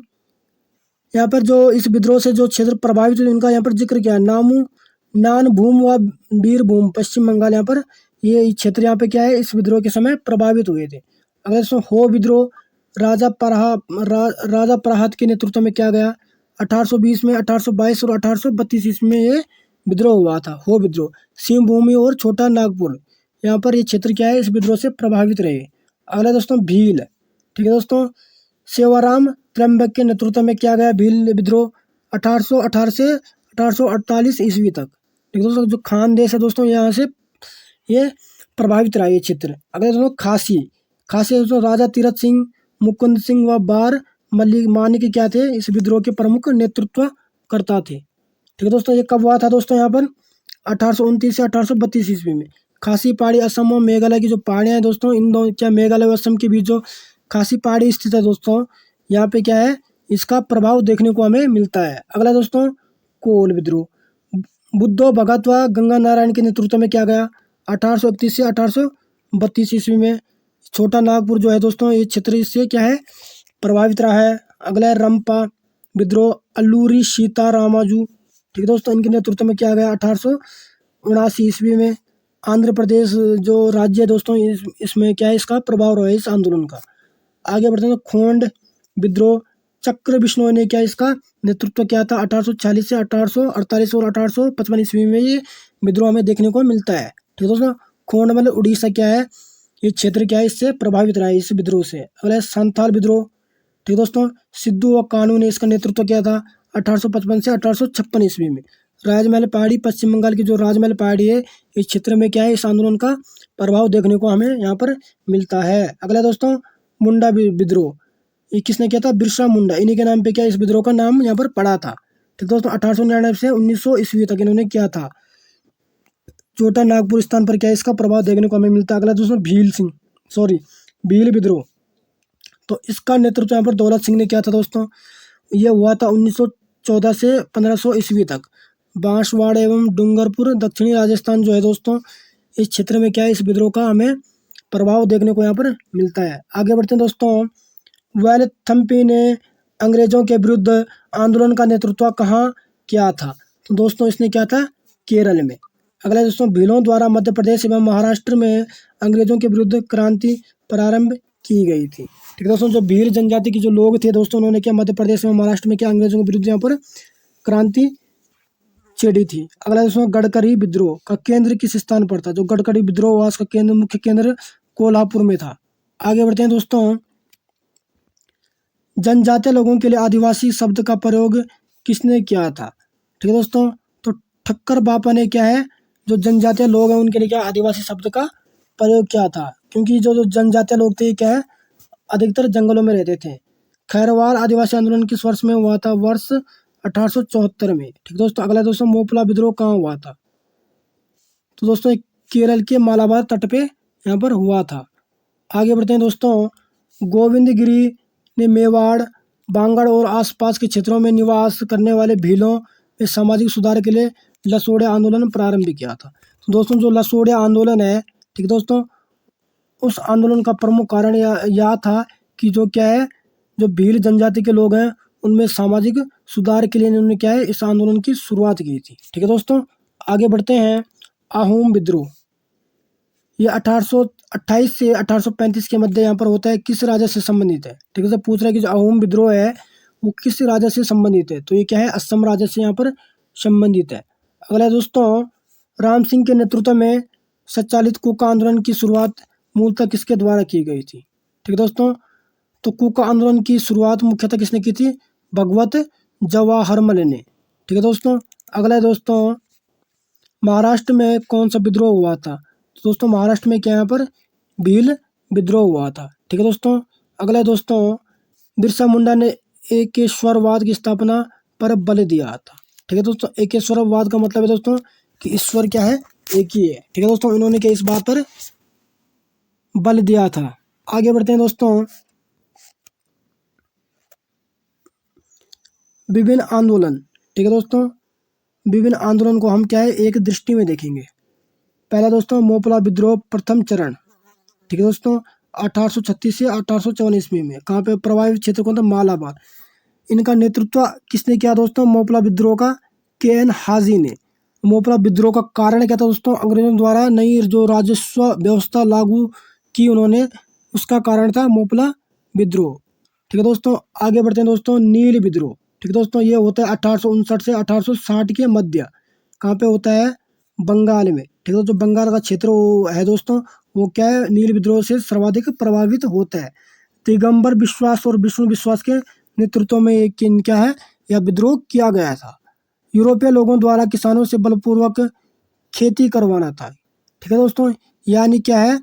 यहाँ पर जो इस विद्रोह से जो क्षेत्र प्रभावित हुए उनका यहाँ पर जिक्र किया है। नान भूम व वीरभूम पश्चिम बंगाल, यहाँ पर ये क्षेत्र यहाँ पे क्या है इस विद्रोह के समय प्रभावित हुए थे। अगर दोस्तों हो विद्रोह राजा प्रहात के नेतृत्व में किया गया 1820 में, 1822 और 1832 ईस्वी में ये विद्रोह हुआ था। हो विद्रोह सिंहभूमि और छोटा नागपुर, यहाँ पर ये क्षेत्र क्या है इस विद्रोह से प्रभावित रहे। अगला दोस्तों भील। ठीक है दोस्तों, सेवाराम त्र्यंबक के नेतृत्व में किया गया भील विद्रोह 1818 से 1848 ईस्वी तक। ठीक है दोस्तों, जो खान देश है दोस्तों यहाँ से ये प्रभावित रहा ये क्षेत्र। अगले दोस्तों खासी। खासी दोस्तों राजा तीरथ सिंह, मुकुंद सिंह व बार मलिक मानिक क्या थे इस विद्रोह के प्रमुख नेतृत्व करता थे। ठीक है दोस्तों, ये कब हुआ था दोस्तों? यहाँ पर 1829 से 1832 ईस्वी में। खासी पहाड़ी असम और मेघालय की जो पहाड़ियाँ हैं दोस्तों, इन दोनों क्या मेघालय और असम के बीच जो खासी पहाड़ी स्थित है दोस्तों, यहाँ पे क्या है इसका प्रभाव देखने को हमें मिलता है। अगला दोस्तों कोल विद्रोह, बुद्धो भगत व गंगा नारायण के नेतृत्व में किया गया 1831 से 1832 ईस्वी में। छोटा नागपुर जो है दोस्तों ये क्षेत्र इससे क्या है प्रभावित रहा है। अगला है रंपा विद्रोह, अल्लूरी सीता रामाजू। ठीक है दोस्तों, इनके नेतृत्व में किया गया 1879 ईस्वी में। आंध्र प्रदेश जो राज्य है दोस्तों इसमें क्या है इसका प्रभाव रहा है इस आंदोलन का। आगे बढ़ते हैं, खोंड विद्रोह, चक्र बिश्नोई ने क्या इसका नेतृत्व किया था 1846 से 1848 और 1855 ईस्वी में ये विद्रोह हमें देखने को मिलता है। ठीक है दोस्तों, खोंड मतलब उड़ीसा क्या है ये क्षेत्र क्या है इससे प्रभावित रहा है इस विद्रोह से। अगला संथाल विद्रोह। ठीक है दोस्तों, सिद्धू व कानू ने इसका नेतृत्व किया था 1855 से 1856 ईस्वी में। राजमहल पहाड़ी पश्चिम बंगाल की जो राजमहल पहाड़ी है इस क्षेत्र में क्या है इस आंदोलन का प्रभाव देखने को हमें यहाँ पर मिलता है। अगला दोस्तों मुंडा विद्रोह, ये किसने किया था? बिरसा मुंडा, इन्हीं के नाम पे क्या इस विद्रोह का नाम यहाँ पर पड़ा था। ठीक दोस्तों, 1899 से 1900 ईस्वी तक इन्होंने किया था। छोटा नागपुर स्थान पर क्या इसका प्रभाव देखने को हमें मिलता है। अगला दोस्तों भील विद्रोह, तो इसका नेतृत्व यहाँ पर दौलत सिंह ने किया था दोस्तों। ये हुआ था 1914 से 1500 ईस्वी तक। बांसवाड़ा एवं डूंगरपुर दक्षिणी राजस्थान जो है दोस्तों इस क्षेत्र में क्या है इस विद्रोह का हमें प्रभाव देखने को यहाँ पर मिलता है। आगे बढ़ते हैं दोस्तों, वेलथम्पी ने अंग्रेजों के विरुद्ध आंदोलन का नेतृत्व कहाँ किया था? तो दोस्तों इसने क्या था केरल में। अगला दोस्तों भीलों द्वारा मध्य प्रदेश एवं महाराष्ट्र में अंग्रेजों के विरुद्ध क्रांति प्रारंभ की गई थी। ठीक है दोस्तों, जो भील जनजाति के जो लोग थे दोस्तों उन्होंने क्या मध्य प्रदेश एवं महाराष्ट्र में क्या अंग्रेजों के विरुद्ध यहाँ पर क्रांति छेड़ी थी। अगला दोस्तों गडकरी विद्रोह का केंद्र किस स्थान पर था? जो गडकरी विद्रोह हुआ उसका केंद्र मुख्य केंद्र कोल्हापुर में था। आगे बढ़ते हैं दोस्तों, जनजातीय लोगों के लिए आदिवासी शब्द का प्रयोग किसने किया था? ठीक है दोस्तों, तो ठक्कर बापा ने क्या है जो जनजातीय लोग हैं उनके लिए क्या आदिवासी शब्द का प्रयोग किया था, क्योंकि जो जनजातीय लोग थे क्या है अधिकतर जंगलों में रहते थे। खैरवाल आदिवासी आंदोलन किस वर्ष में हुआ था? वर्ष 1874 में। ठीक दोस्तों, अगला दोस्तों मोपला विद्रोह कहाँ हुआ था? तो दोस्तों केरल के मालाबार तट पे यहाँ पर हुआ था। आगे बढ़ते हैं दोस्तों। गोविंदगिरी ने मेवाड़, बांगड़ और आसपास के क्षेत्रों में निवास करने वाले भीलों में सामाजिक सुधार के लिए लसोड़े आंदोलन प्रारंभ किया था। तो दोस्तों जो लसोड़े आंदोलन है, ठीक है दोस्तों, उस आंदोलन का प्रमुख कारण यह था कि जो क्या है, जो भील जनजाति के लोग हैं उनमें सामाजिक सुधार के लिए इन्होंने क्या है इस आंदोलन की शुरुआत की थी। ठीक है दोस्तों, आगे बढ़ते हैं। आहूम विद्रोह, ये 1828 से 1835 के मध्य यहाँ पर होता है। किस राजा से संबंधित है? ठीक है, तो पूछ रहा है कि जो आहूम विद्रोह है वो किस राजा से संबंधित है? तो ये क्या है, असम राजा से यहाँ पर संबंधित है। अगला दोस्तों, राम सिंह के नेतृत्व में संचालित कुका आंदोलन की शुरुआत मूलतः किसके द्वारा की गई थी? ठीक है दोस्तों, तो कुका आंदोलन की शुरुआत मुख्यतः किसने की थी? भगवत जवाहरमल ने। ठीक है दोस्तों, अगला है दोस्तों, महाराष्ट्र में कौन सा विद्रोह हुआ था? तो दोस्तों महाराष्ट्र में क्या यहाँ पर भील विद्रोह हुआ था। ठीक है दोस्तों, अगला है दोस्तों, बिरसा मुंडा ने एकेश्वरवाद की स्थापना पर बल दिया था। ठीक है दोस्तों, एकेश्वरवाद का मतलब है दोस्तों कि ईश्वर क्या है, एक ही है। ठीक है दोस्तों, इन्होंने क्या इस बात पर बल दिया था। आगे बढ़ते हैं दोस्तों। विभिन्न आंदोलन, ठीक है दोस्तों, विभिन्न आंदोलन को हम क्या है एक दृष्टि में देखेंगे। पहला दोस्तों मोपला विद्रोह प्रथम चरण, ठीक है दोस्तों, 1836 से 1854 ईस्वी में। कहाँ पे प्रभावित क्षेत्र कौन था? मालाबार। इनका नेतृत्व किसने किया दोस्तों? मोपला विद्रोह का के.एन. हाजी ने। मोपला विद्रोह का कारण क्या था दोस्तों? अंग्रेजों द्वारा नई जो राजस्व व्यवस्था लागू की उन्होंने, उसका कारण था मोपला विद्रोह। ठीक है दोस्तों, आगे बढ़ते हैं दोस्तों। नील विद्रोह, ठीक है दोस्तों, ये होता है 1859 से 1860 के मध्य। कहाँ पे होता है? बंगाल में। ठीक है, जो बंगाल का क्षेत्र है दोस्तों, वो क्या है नील विद्रोह से सर्वाधिक प्रभावित होता है। दिगंबर विश्वास और विष्णु विश्वास के नेतृत्व में एक क्या है यह विद्रोह किया गया था। यूरोपीय लोगों द्वारा किसानों से बलपूर्वक खेती करवाना था। ठीक है दोस्तों, यानी क्या है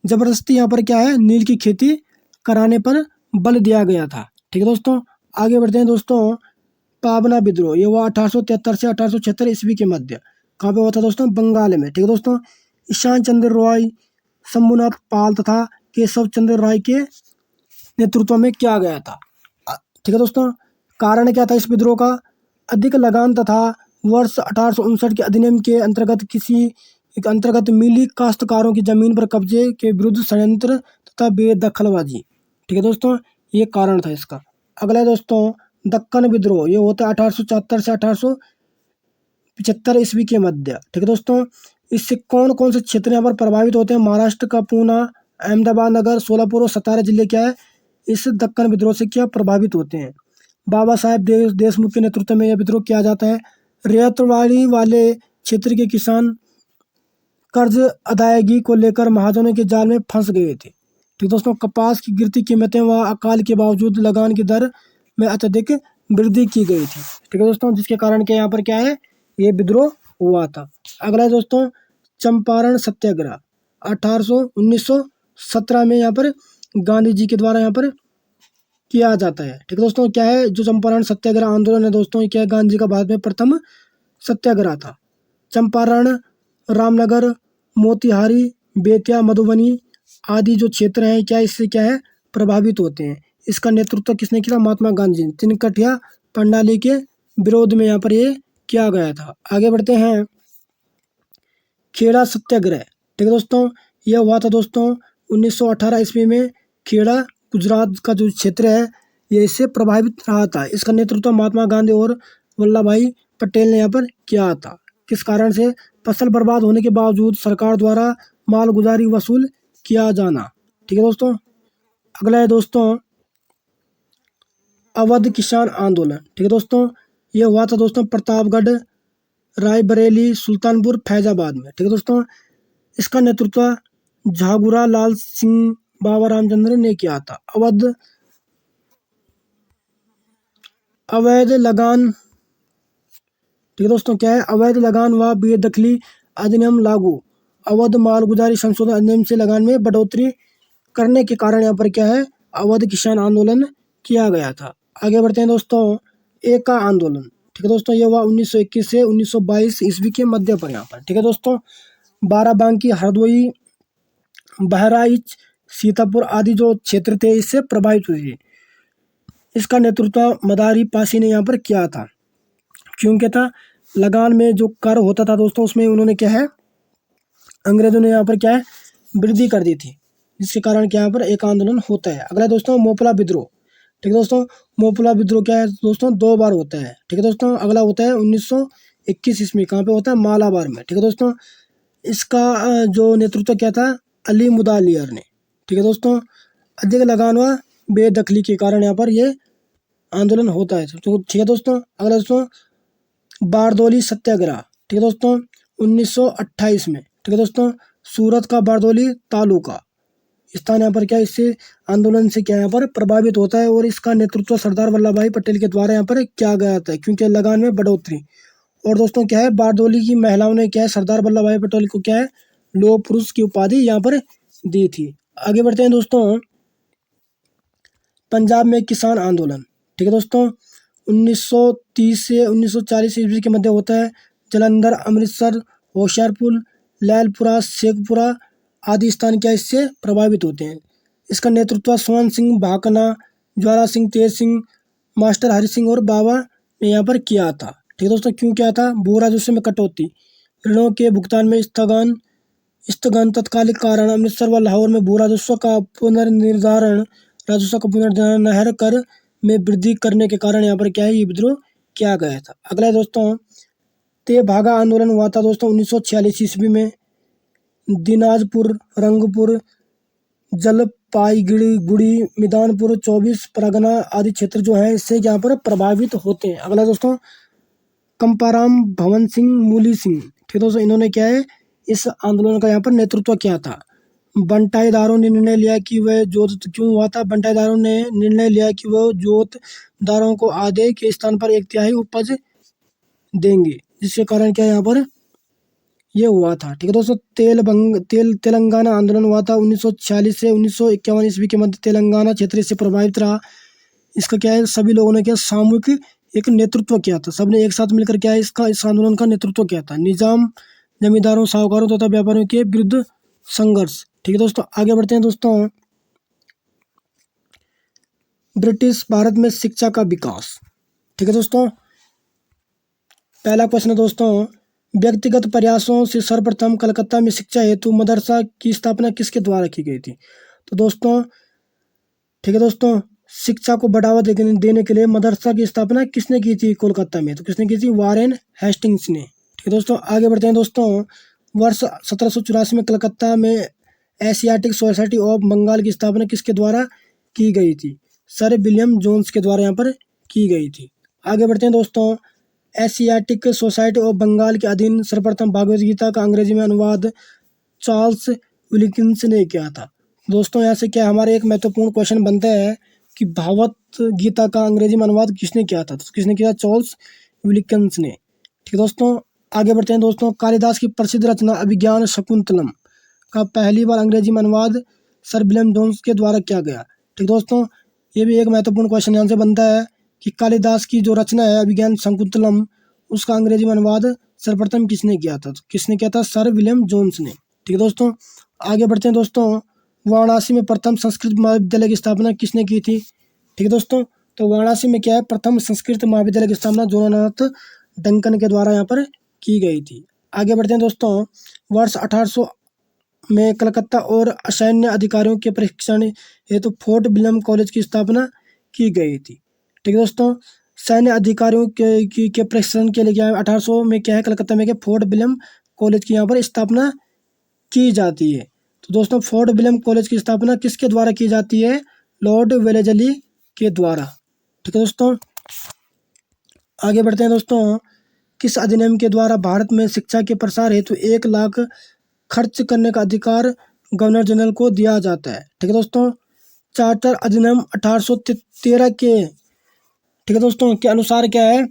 जबरदस्ती यहाँ पर क्या है नील की खेती कराने पर बल दिया गया था। ठीक है दोस्तों, आगे बढ़ते हैं दोस्तों। पाबना विद्रोह, ये हुआ 1873 से 1876 ईस्वी के मध्य। कहाँ पे हुआ था दोस्तों? बंगाल में। ठीक है दोस्तों, ईशान चंद्र रॉय, शंभुनाथ पाल तथा केशव चंद्र राय के नेतृत्व में किया गया था। ठीक है दोस्तों, कारण क्या था इस विद्रोह का? अधिक लगान तथा वर्ष 1859 के अधिनियम के अंतर्गत मिली काश्तकारों की जमीन पर कब्जे के विरुद्ध षड्यंत्र तथा बेदखलबाजी। ठीक है दोस्तों, ये कारण था इसका। अगला है दोस्तों दक्कन विद्रोह, ये होता है 1874 से 1875 ईस्वी के मध्य। ठीक है दोस्तों, इससे कौन कौन से क्षेत्र यहाँ पर प्रभावित होते हैं? महाराष्ट्र का पूना, अहमदाबाद नगर, सोलापुर और सतारा जिले क्या है इस दक्कन विद्रोह से क्या प्रभावित होते हैं। बाबा साहेब देशमुख के नेतृत्व में यह विद्रोह किया जाता है। रेतवाड़ी वाले क्षेत्र के किसान कर्ज अदायगी को लेकर महाजनों के जाल में फंस गए थे। ठीक दोस्तों, कपास की गिरती कीमतें व अकाल के बावजूद लगान की दर में अत्यधिक वृद्धि की गई थी। ठीक है दोस्तों, जिसके कारण के यहाँ पर क्या है ये विद्रोह हुआ था। अगला है दोस्तों चंपारण सत्याग्रह, 1917 में यहाँ पर गांधी जी के द्वारा यहाँ पर किया जाता है। ठीक है दोस्तों, क्या है जो चंपारण सत्याग्रह आंदोलन है दोस्तों, ये क्या है गांधी जी का भारत में प्रथम सत्याग्रह था। चंपारण, रामनगर, मोतिहारी, बेतिया, मधुबनी आदि जो क्षेत्र हैं क्या इससे क्या है प्रभावित होते हैं। इसका नेतृत्व किसने किया? महात्मा गांधी। तिनकठिया प्रणाली के विरोध में यहाँ पर ये किया गया था। आगे बढ़ते हैं। खेड़ा सत्याग्रह, ठीक है दोस्तों, यह हुआ था दोस्तों 1918 ईस्वी में। खेड़ा गुजरात का जो क्षेत्र है ये इससे प्रभावित रहा था। इसका नेतृत्व महात्मा गांधी और वल्लभ भाई पटेल ने यहाँ पर किया था। किस कारण से? फसल बर्बाद होने के बावजूद सरकार द्वारा मालगुजारी वसूल किया जाना। ठीक है दोस्तों, अगला है दोस्तों अवध किसान आंदोलन। ठीक है दोस्तों, ये हुआ था दोस्तों प्रतापगढ़, रायबरेली, सुल्तानपुर, फैजाबाद में। ठीक है दोस्तों, इसका नेतृत्व झागुरा लाल सिंह बाबा रामचंद्र ने किया था। अवैध लगान, ठीक है दोस्तों, क्या है अवैध लगान व बेदखली अधिनियम लागू। अवैध मालगुजारी संशोधन अधिनियम से लगान में बढ़ोतरी करने के कारण यहाँ पर क्या है अवध किसान आंदोलन किया गया था। आगे बढ़ते हैं दोस्तों एका आंदोलन। ठीक है दोस्तों, ये हुआ 1921 से 1922 ईस्वी के मध्य पर यहाँ पर। ठीक है दोस्तों, बाराबंकी, हरदोई, बहराइच, सीतापुर आदि जो क्षेत्र थे इससे प्रभावित हुए थे। इसका नेतृत्व मदारी पासी ने यहाँ पर किया था। क्यों क्या था, लगान में जो कर होता था दोस्तों उसमें उन्होंने क्या है, अंग्रेजों ने यहाँ पर क्या है वृद्धि कर दी थी, जिसके कारण क्या यहाँ पर एक आंदोलन होता है। अगला दोस्तों मोपला विद्रोह। ठीक है दोस्तों, मोपला विद्रोह क्या है दोस्तों, 2 बार होता है। ठीक है दोस्तों, अगला होता है 1921 ईस्वी, कहाँ पे होता है, मालाबार में। ठीक है दोस्तों, इसका जो नेतृत्व क्या था, अली मुदालियर ने। ठीक है दोस्तों, अधिक लगान व बेदखली के कारण यहाँ पर ये आंदोलन होता है। तो ठीक है दोस्तों, अगला दोस्तों बारदोली सत्याग्रह। ठीक है दोस्तों, 1928 में। ठीक है दोस्तों, सूरत का बारदोली तालुका स्थान यहाँ पर क्या इससे आंदोलन से क्या यहाँ पर प्रभावित होता है, और इसका नेतृत्व सरदार वल्लभ भाई पटेल के द्वारा यहाँ पर किया गया था, क्योंकि लगान में बढ़ोतरी। और दोस्तों क्या है, बारदोली की महिलाओं ने क्या है सरदार वल्लभ भाई पटेल को क्या है लौह पुरुष की उपाधि यहाँ पर दी थी। आगे बढ़ते हैं दोस्तों, पंजाब में किसान आंदोलन। ठीक है दोस्तों, 1930 से 1940 ईस्वी के मध्य होता है। जलंधर, अमृतसर, होशियारपुर, लैलपुरा, शेखपुरा आदि स्थान क्या इससे प्रभावित होते हैं। इसका नेतृत्व स्वर्ण सिंह भाकना, ज्वाला सिंह, तेज सिंह, मास्टर हरि सिंह और बाबा ने यहाँ पर किया था। ठीक है दोस्तों, क्यों क्या था, भू राजस्व में कटौती, ऋणों के भुगतान में स्थगन तत्कालिक कारण, अमृतसर व लाहौर में भू राजस्व का पुनर्निर्धारण, राजस्व का पुनर्निर्धारण नहर कर में वृद्धि करने के कारण यहाँ पर क्या है ये विद्रोह किया गया था। अगला है दोस्तों तेभागा आंदोलन हुआ था दोस्तों 1946 ईस्वी में। दिनाजपुर, रंगपुर, जलपाईगुड़ी, मिदानपुर, 24 परगना आदि क्षेत्र जो है इससे यहाँ पर प्रभावित होते हैं। अगला दोस्तों कंपाराम भवन सिंह, मूली सिंह। ठीक है दोस्तों, इन्होंने क्या है इस आंदोलन का यहाँ पर नेतृत्व किया था। बंटाईदारों ने निर्णय लिया कि वह जोत क्यों हुआ था, बंटाईदारों ने निर्णय लिया कि वह जोतदारों को आधे के स्थान पर 1/3 उपज देंगे, जिसके कारण क्या यहाँ पर ये हुआ था। ठीक है दोस्तों, तेलंगाना आंदोलन हुआ था 1946 से 1951 ईस्वी के मध्य। तेलंगाना क्षेत्र इससे प्रभावित रहा। इसका क्या है सभी लोगों ने क्या सामूहिक एक नेतृत्व किया था, सबने एक साथ मिलकर क्या है इस आंदोलन का नेतृत्व किया था। निजाम जमींदारों, साहूकारों तथा व्यापारियों के विरुद्ध संघर्ष। ठीक है दोस्तों, आगे बढ़ते हैं दोस्तों, ब्रिटिश भारत में शिक्षा का विकास। ठीक है दोस्तों, पहला क्वेश्चन है दोस्तों, व्यक्तिगत प्रयासों से सर्वप्रथम कलकत्ता में शिक्षा हेतु मदरसा की स्थापना किसके द्वारा की गई थी। तो दोस्तों ठीक है दोस्तों, शिक्षा को बढ़ावा देने के लिए मदरसा की स्थापना किसने की थी कोलकाता में, तो किसने की थी, वारेन हेस्टिंग्स ने। ठीक है दोस्तों, आगे बढ़ते हैं दोस्तों, वर्ष 1784 में कलकत्ता में एशियाटिक सोसाइटी ऑफ बंगाल की स्थापना किसके द्वारा की गई थी, सर विलियम जोन्स के द्वारा यहाँ पर की गई थी। आगे बढ़ते हैं दोस्तों, एशियाटिक सोसाइटी ऑफ बंगाल के अधीन सर्वप्रथम भगवद गीता का अंग्रेजी में अनुवाद चार्ल्स विल्किंस ने किया था। दोस्तों यहाँ से क्या हमारे एक महत्वपूर्ण क्वेश्चन बनता है कि भगवद गीता का अंग्रेजी में अनुवाद किसने किया था, तो किसने किया, चार्ल्स विल्किंस ने। ठीक है दोस्तों, आगे बढ़ते हैं दोस्तों, कालिदास की प्रसिद्ध रचना अभिज्ञान शकुंतलम का पहली बार अंग्रेजी में अनुवाद सर विलियम जोन्स के द्वारा किया गया। ठीक दोस्तों, ये भी एक महत्वपूर्ण क्वेश्चन यहाँ से बनता है कि कालिदास की जो रचना है अभिज्ञान शकुंतलम उसका अंग्रेजी में अनुवाद सर्वप्रथम किसने किया था, तो किसने किया था, सर विलियम जोन्स ने। ठीक है दोस्तों, आगे बढ़ते हैं दोस्तों, वाराणसी में प्रथम संस्कृत महाविद्यालय की स्थापना किसने की थी। ठीक है दोस्तों, तो वाराणसी में क्या है प्रथम संस्कृत महाविद्यालय की स्थापना जोनानाथ डंकन के द्वारा यहाँ पर की गई थी। आगे बढ़ते हैं दोस्तों, वर्ष 1800 में कलकत्ता और सैन्य अधिकारियों के प्रशिक्षण हेतु फोर्ट विलियम कॉलेज की स्थापना की गई थी। ठीक है दोस्तों, सैन्य अधिकारियों के प्रशिक्षण के लिए क्या है 1800 में क्या है कलकत्ता में क्या फोर्ट विलियम कॉलेज की यहाँ पर स्थापना की जाती है। तो दोस्तों फोर्ट विलियम कॉलेज की स्थापना किसके द्वारा की जाती है, लॉर्ड वेलेजली के द्वारा। ठीक है दोस्तों, आगे बढ़ते हैं दोस्तों, किस अधिनियम के द्वारा भारत में शिक्षा के प्रसार हेतु 1 लाख खर्च करने का अधिकार गवर्नर जनरल को दिया जाता है। ठीक है दोस्तों, चार्टर अधिनियम 1813 के ठीक है दोस्तों के अनुसार क्या है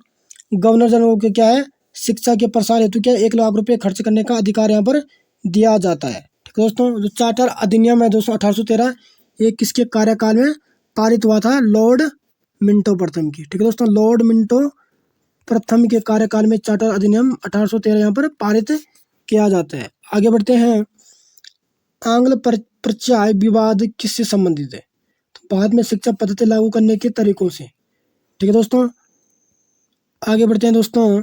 गवर्नर जनरल को क्या है शिक्षा के प्रसार हेतु क्या 1 लाख रुपए खर्च करने का अधिकार यहाँ पर दिया जाता है। ठीक है दोस्तों, जो चार्टर अधिनियम है दोस्तों 1813 ये किसके कार्यकाल में पारित हुआ था, लॉर्ड मिंटो प्रथम की। ठीक है दोस्तों, लॉर्ड मिंटो प्रथम के कार्यकाल में चार्टर अधिनियम 1813 यहाँ पर पारित किया जाता है। आगे बढ़ते हैं। आंग्ल प्रचार विवाद किससे संबंधित है? तो भारत में शिक्षा पद्धति लागू करने के तरीकों से। ठीक है दोस्तों, आगे बढ़ते हैं दोस्तों।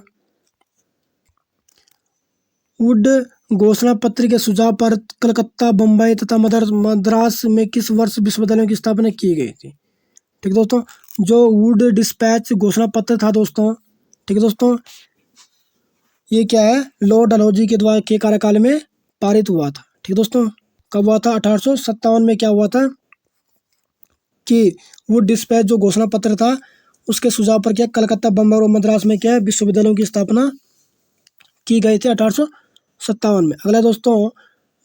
वुड घोषणा पत्र के सुझाव पर कलकत्ता, बम्बई तथा मद्रास में किस वर्ष विश्वविद्यालयों की स्थापना की गई थी? ठीक है दोस्तों, जो वुड डिस्पैच घोषणा पत्र था दोस्तों, ठीक है दोस्तों, ये क्या है, लॉर्ड डलहौजी के द्वारा के कार्यकाल में पारित हुआ था। ठीक है दोस्तों, कब हुआ था? 1857 में क्या हुआ था कि वुड डिस्पैच जो घोषणा पत्र था उसके सुझाव पर क्या कलकत्ता, बम्बई और मद्रास में क्या है विश्वविद्यालयों की स्थापना की गई थी 1857 में। अगला दोस्तों,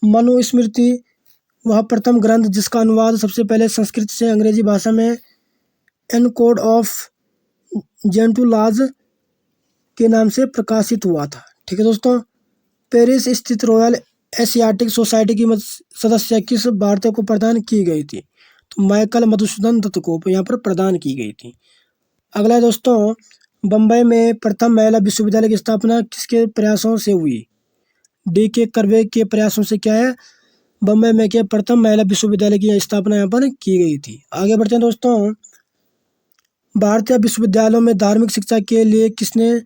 मनुस्मृति वह प्रथम ग्रंथ जिसका अनुवाद सबसे पहले संस्कृत से अंग्रेजी भाषा में एन कोड ऑफ जेंटुलाज के नाम से प्रकाशित हुआ था। ठीक है दोस्तों, पेरिस स्थित रॉयल एशियाटिक सोसाइटी की सदस्य किस भारतीय को प्रदान की गई थी? तो माइकल मधुसूदन दत्त को यहाँ पर प्रदान की गई थी। अगला दोस्तों, बम्बई में प्रथम महिला विश्वविद्यालय की स्थापना किसके प्रयासों से हुई? डी के कर्वे के प्रयासों से क्या है बम्बई में क्या प्रथम महिला विश्वविद्यालय की स्थापना यहाँ पर की गई थी। आगे बढ़ते हैं दोस्तों। भारतीय विश्वविद्यालयों में धार्मिक शिक्षा के लिए किसने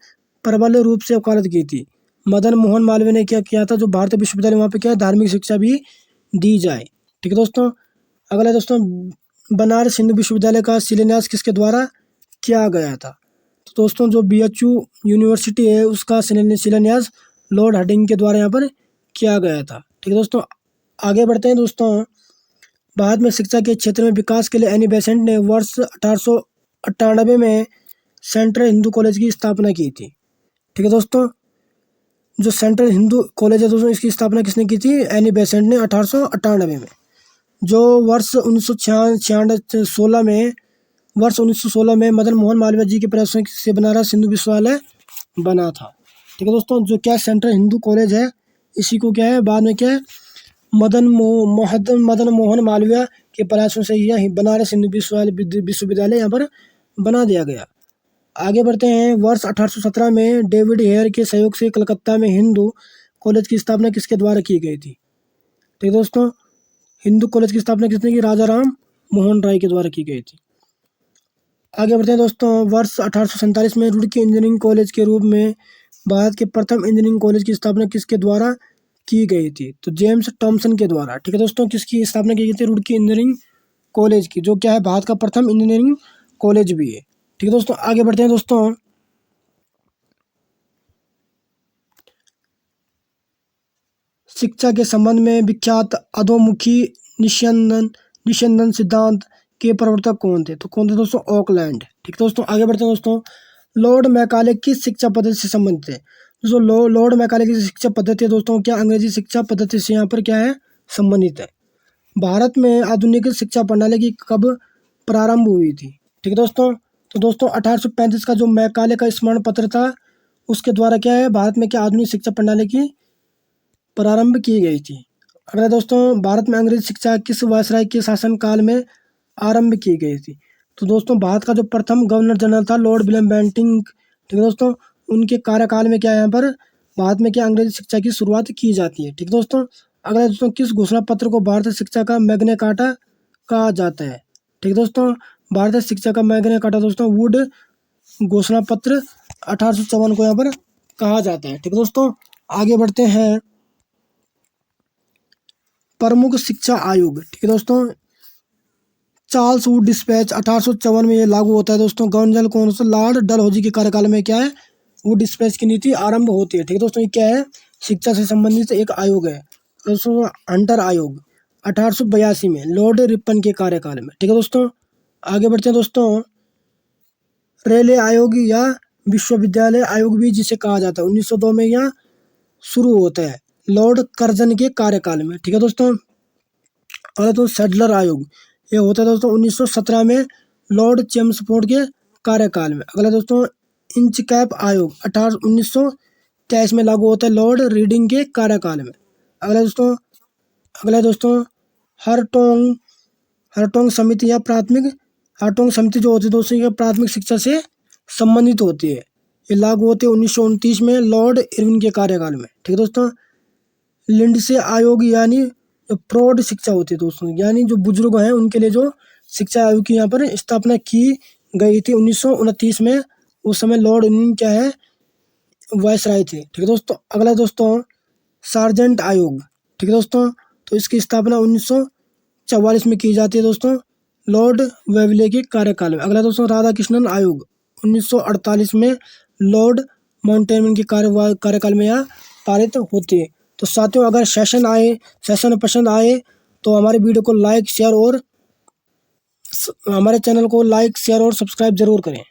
प्रबल रूप से वकालत की थी? मदन मोहन मालवीय ने क्या किया था, जो भारतीय विश्वविद्यालय वहाँ पे क्या है धार्मिक शिक्षा भी दी जाए। ठीक है दोस्तों, अगला दोस्तों, बनारस हिंदू विश्वविद्यालय का शिलान्यास किसके द्वारा किया गया था? तो दोस्तों, जो BHU यूनिवर्सिटी है उसका शिलान्यास लॉर्ड हार्डिंग के द्वारा यहाँ पर किया गया था। ठीक है दोस्तों, आगे बढ़ते हैं दोस्तों। भारत में शिक्षा के क्षेत्र में विकास के लिए एनी बेसेंट ने वर्ष 1898 में सेंट्रल हिंदू कॉलेज की स्थापना की थी। ठीक है दोस्तों, जो सेंट्रल हिंदू कॉलेज है दोस्तों इसकी स्थापना किसने की थी? एनी बेसेंट ने 1898 में। जो वर्ष 1916 में मदन मोहन मालवीय जी के प्रयासों से बनारस हिंदू विश्वविद्यालय बना था। ठीक है दोस्तों, जो क्या सेंट्रल हिंदू कॉलेज है इसी को क्या है बाद में क्या है मदन मोहन मालवीय के प्रयासों से यह बनारस हिंदू विश्वविद्यालय यहाँ पर बना दिया गया। आगे बढ़ते हैं। वर्ष 1817 में डेविड हेयर के सहयोग से कलकत्ता में हिंदू कॉलेज की स्थापना किसके द्वारा की गई थी? ठीक है दोस्तों, हिंदू कॉलेज की स्थापना किसने की? राजा राम मोहन राय के द्वारा की गई थी। आगे बढ़ते हैं दोस्तों। वर्ष 1847 में रुड़की इंजीनियरिंग कॉलेज के रूप में भारत के प्रथम इंजीनियरिंग कॉलेज की स्थापना किसके द्वारा की गई थी? तो जेम्स टॉमसन के द्वारा। ठीक है दोस्तों, किसकी स्थापना की गई थी? रुड़की इंजीनियरिंग कॉलेज की, जो क्या है भारत का प्रथम इंजीनियरिंग कॉलेज भी है। ठीक है दोस्तों, आगे बढ़ते हैं दोस्तों। शिक्षा के संबंध में विख्यात अधोमुखी निस्यंदन सिद्धांत के प्रवर्तक कौन थे? तो कौन थे दोस्तों? ऑकलैंड। ठीक है दोस्तों, आगे बढ़ते हैं दोस्तों। लॉर्ड मैकाले किस शिक्षा पद्धति से संबंधित है? दोस्तों, लॉर्ड मैकाले की शिक्षा पद्धति है दोस्तों क्या अंग्रेजी शिक्षा पद्धति से यहाँ पर क्या है संबंधित है। भारत में आधुनिक शिक्षा प्रणाली की कब प्रारंभ हुई थी? ठीक है दोस्तों, तो दोस्तों 1835 का जो मैकाले का स्मरण पत्र था उसके द्वारा क्या है भारत में क्या आधुनिक शिक्षा प्रणाली की प्रारंभ की गई थी। अगला दोस्तों, भारत में अंग्रेजी शिक्षा किस वायसराय के शासनकाल में आरंभ की गई थी? तो दोस्तों, भारत का जो प्रथम गवर्नर जनरल था लॉर्ड विलियम बेंटिंग, ठीक है दोस्तों, उनके कार्यकाल में क्या है यहाँ पर भारत में क्या अंग्रेजी शिक्षा की शुरुआत की जाती है। ठीक है दोस्तों, अगला दोस्तों, किस घोषणा पत्र को भारतीय शिक्षा का मैग्ना कार्टा कहा जाता है? ठीक है दोस्तों, भारतीय शिक्षा का मैग्ना कार्टा दोस्तों वुड घोषणा पत्र 1854 को यहाँ पर कहा जाता है। ठीक है दोस्तों, आगे बढ़ते हैं। प्रमुख शिक्षा आयोग। ठीक है दोस्तों, चार्ल्स वुड डिस्पैच 1854 में ये लागू होता है दोस्तों। गवर्नर कौन सा? लॉर्ड डलहौजी के कार्यकाल में क्या है वुड डिस्पैच की नीति आरंभ होती है। ठीक है दोस्तों, ये क्या है शिक्षा से संबंधित एक आयोग है दोस्तों, हंटर आयोग 1882 में लॉर्ड रिपन के कार्यकाल में। ठीक है दोस्तों, आगे बढ़ते हैं दोस्तों। रेले आयोग या विश्वविद्यालय आयोग भी जिसे कहा जाता है 1902 में यह शुरू होता है लॉर्ड कर्जन के कार्यकाल में। ठीक है दोस्तों, और तो सैडलर आयोग ये होता है दोस्तों 1917 में लॉर्ड चेम्सफोर्ड के कार्यकाल में। अगला दोस्तों, इंचकैप आयोग 1923 में लागू होता है लॉर्ड रीडिंग के कार्यकाल में। अगला दोस्तों हरटोंग समिति या प्राथमिक हरटोंग समिति जो होती है दोस्तों ये प्राथमिक शिक्षा से संबंधित होती है। ये लागू होती है 1929 में लॉर्ड इरविन के कार्यकाल में। ठीक है दोस्तों, लिंडसे आयोग यानी जो प्रौढ़ शिक्षा होती है दोस्तों, यानी जो बुजुर्ग हैं उनके लिए जो शिक्षा आयोग की यहाँ पर स्थापना की गई थी 1929 में। उस समय लॉर्ड इरविन क्या है, वायसराय थे। ठीक है दोस्तों। अगला दोस्तों सार्जेंट आयोग। ठीक है दोस्तों, तो इसकी स्थापना 1944 में की जाती है दोस्तों, लॉर्ड वेवले के कार्यकाल में। अगला दोस्तों राधा कृष्णन आयोग 1948 में लॉर्ड माउंटबेटन के कार्यकाल में यह पारित होती है। तो साथियों अगर सेशन पसंद आए तो हमारे वीडियो को लाइक शेयर और हमारे चैनल को लाइक शेयर और सब्सक्राइब जरूर करें।